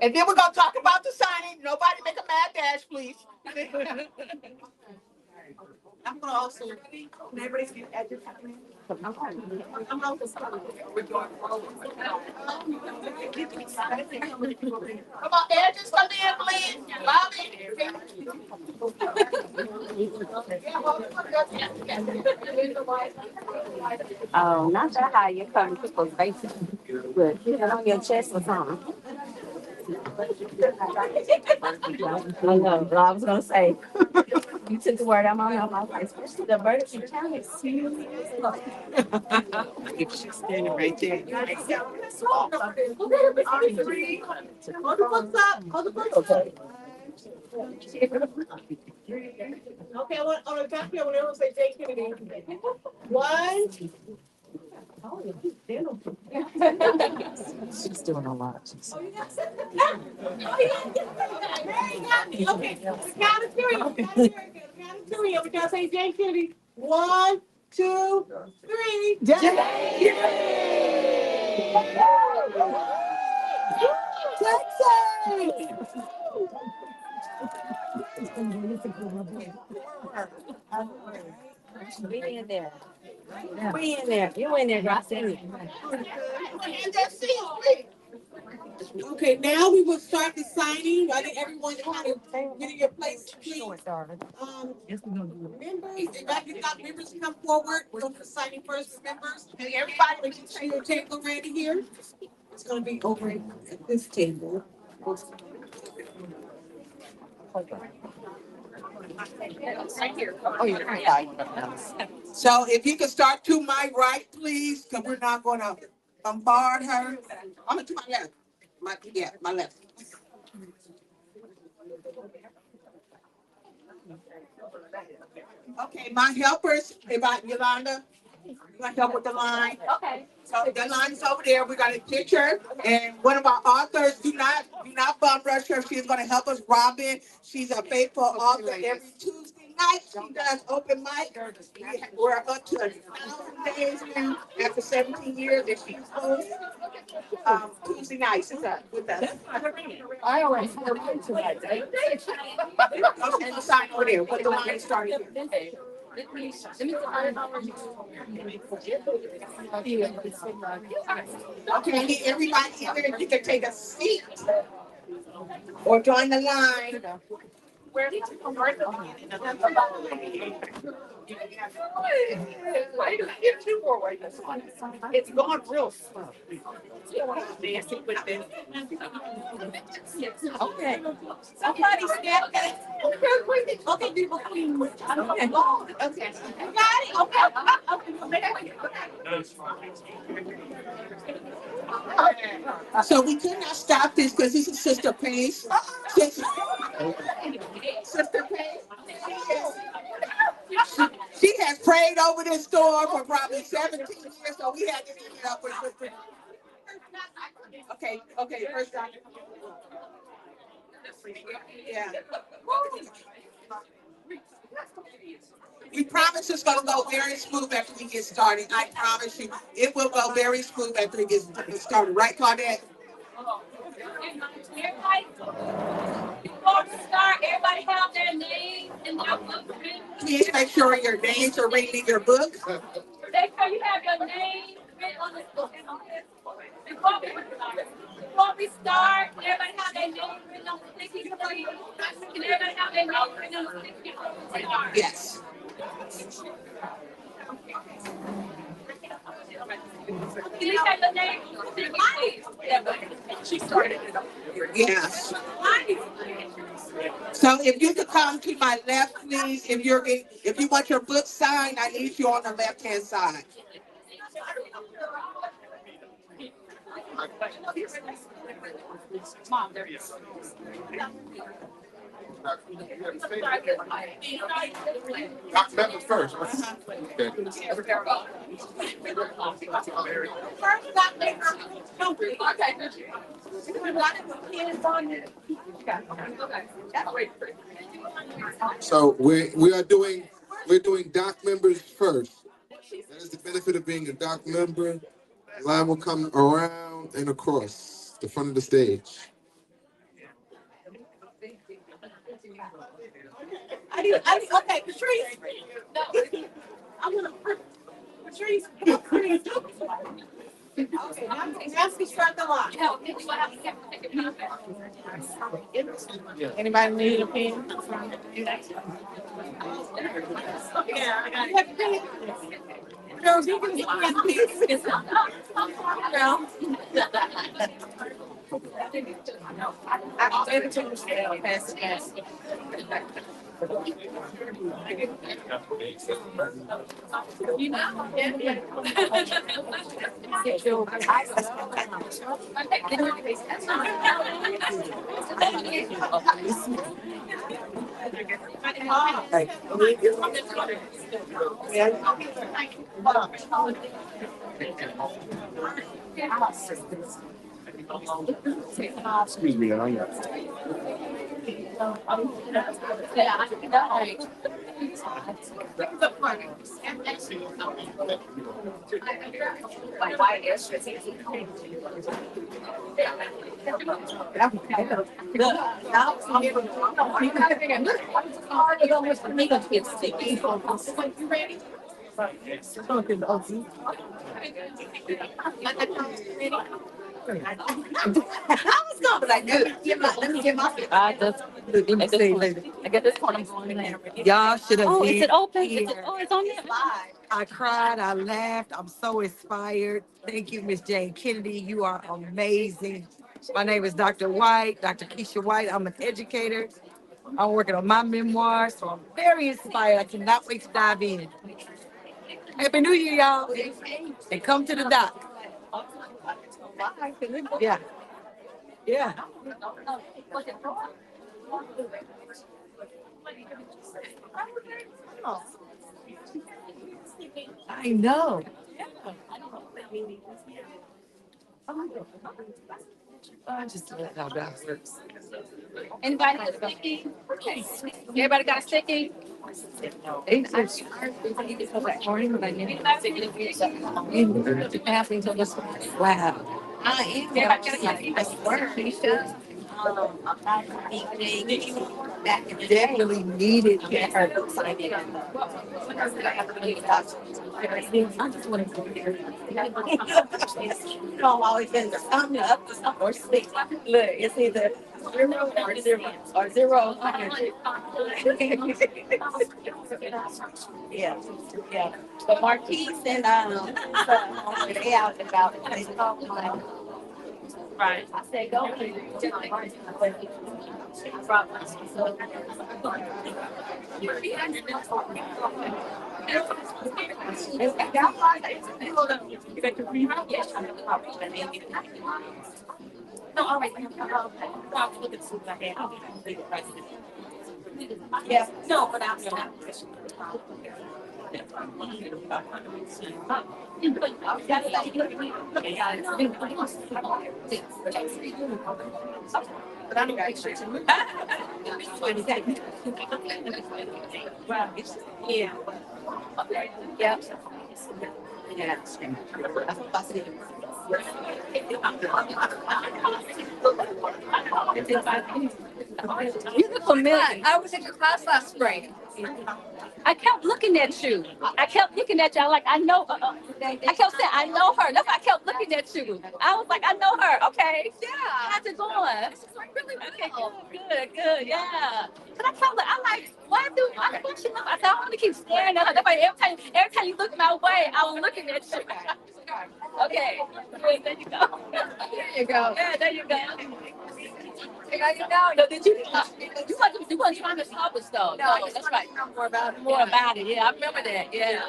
And then we're gonna talk about the signing. Nobody make a mad dash, please. I'm gonna also. Can everybody see the edges? I'm also. Come on, edges, come in, please. Oh, not that high, you're covering people's faces, but you know, on your chest or something. I know, but I was gonna say, you took the word out of my mouth, I was like, especially the vertical challenge. She's standing right there. Hold the books up, hold the books up. Okay, on the top here, when everyone say Jayne Kennedy. One. She's doing a lot. Okay, the count of three. The count of three. Every time I say Jayne Kennedy. 1, 2, 3. We in there. We in there. You in there, girl. I see you. And that's it. Okay, now we will start the signing. I think everyone kind of get in your place, please. Members, if I can stop members to come forward, we're going to do the signing first for members. And everybody, make sure your table ready here. It's going to be over at this table. Oh, yeah. So if you can start to my right, please, because we're not going to bombard her. I'm going to my left. My left. Okay, my helpers, Yolanda, you want to help with the line? Okay. So the line is over there. We got a picture, and one of our authors. Do not bum rush her. She's going to help us. Robin. She's a faithful author. Every Tuesday night, she does open mic. We're up to 1,000 days now after 17 years, and she's host Tuesday nights with us. I always feel good tonight. Oh, she's gonna sign over there. But the line started here. Okay, I need everybody in there. You can take a seat or join the line. It's gone real slow. Okay. Somebody snap that. Okay, people, please. Okay. Okay. You got it? Okay. So we could not stop this because this is Sister Pace. Sister Pace. She has prayed over this store for probably 17 years, so we had to give it up for Sister. Okay, first time. Yeah. We promise it's gonna go very smooth after we get started. I promise you, it will go very smooth after we get started. Right, Claudette? Everybody, before we start, everybody have their name in their book. Please make sure your names are written in your book. Make sure you have your name written on this book. Before we start, everybody have their name written on the sticky note. Can everybody have their name written on the sticky note? Yes. Can you have your name on the sticky note? She started it up. Yes. So if you could come to my left, please, if you want your book signed, I need you on the left-hand side. Doc members first. Okay. So we're doing doc members first. That is the benefit of being a doc member. The line will come around and across the front of the stage. Okay, Patrice. No, I'm gonna, Patrice, Patrice. Okay, now start the line. Anybody need a pen? Yeah, I got it. Girls, you can get no. I'll give it to Michelle. Pass it, pass it. You know, Excuse me, I know. Y'all should have Oh, is been it open? here. Oh, it's on there. I cried, I laughed, I'm so inspired. Thank you, Miss Jayne Kennedy. You are amazing. My name is Dr. White, Dr. Keisha White. I'm an educator. I'm working on my memoir, so I'm very inspired. I cannot wait to dive in. Happy New Year, y'all. And come to the dock. Yeah, yeah. I know. I just love how that works. Anybody got a sticky? Everybody got a sticky? Wow. I am. I swear. Definitely needed that. You know, I'm always in the something up or sleep. Look, it's either zero or zero or zero. Yeah, yeah. But Marquise and they out and about. They talk like, right. I said, go. No, all right. I'll look at some of that. Yeah, no, but I'm not. You look familiar. I was in your class last spring. I kept looking at you. I kept looking at you. I like, I know. I kept saying, I know her. That's why I kept looking at you. I was like, I know her. Okay. Yeah. How's it going? It's like really well. Okay, good. Yeah. But I kept like, I'm like, why do I think she look? I said, I want to keep staring at her. That's why every time you look my way, I was looking at you. Okay. Good. There you go. There you go. Yeah, there you go. How you know? No, did you? You wasn't trying to stop us though. No, that's right. More about it. More about it. Yeah, I remember that. Yeah.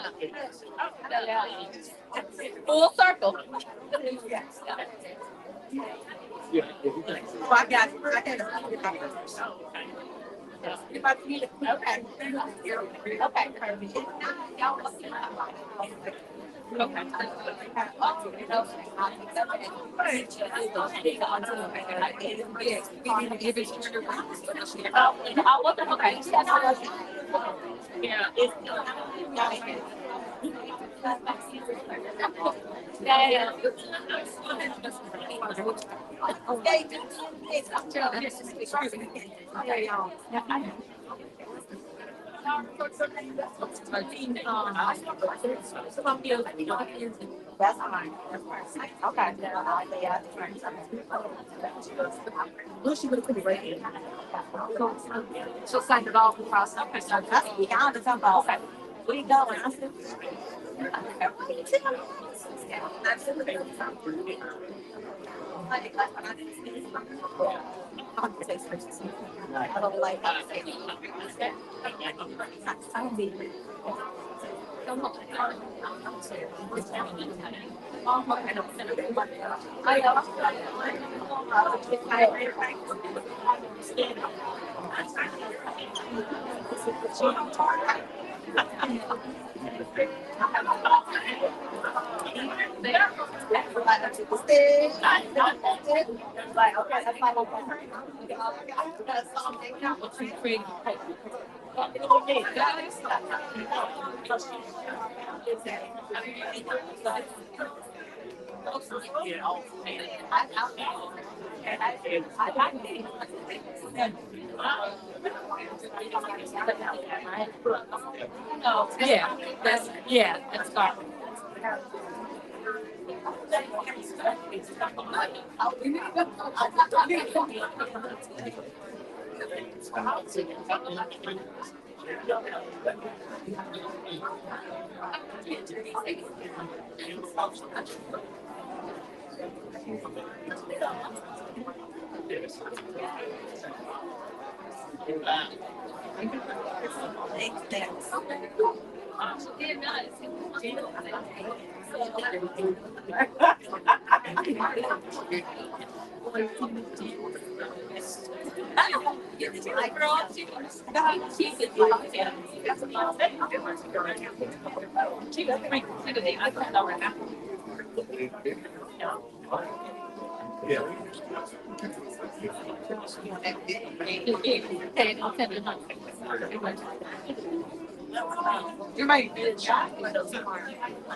Yeah. Full circle. Oh, I got you. Okay. Okay. That's fine. Okay. She'll sign it off across. Okay, so that's what we got to talk about. Okay. Where you going? I said, I don't like yeah, that's fine.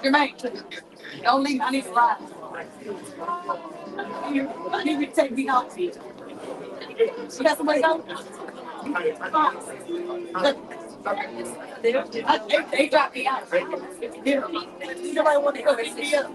Jermaine, don't leave. I need to ride. You can take me out. You got somebody else? They dropped me out. Nobody want to go pick me up.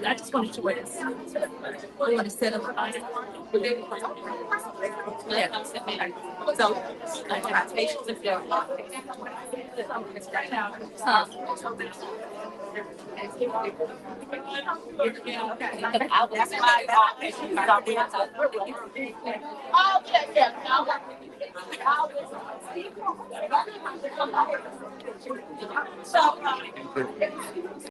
I just wanted to wear this. I want to set up. Yeah. So I have patience if you're. Oh, yeah, yeah. So,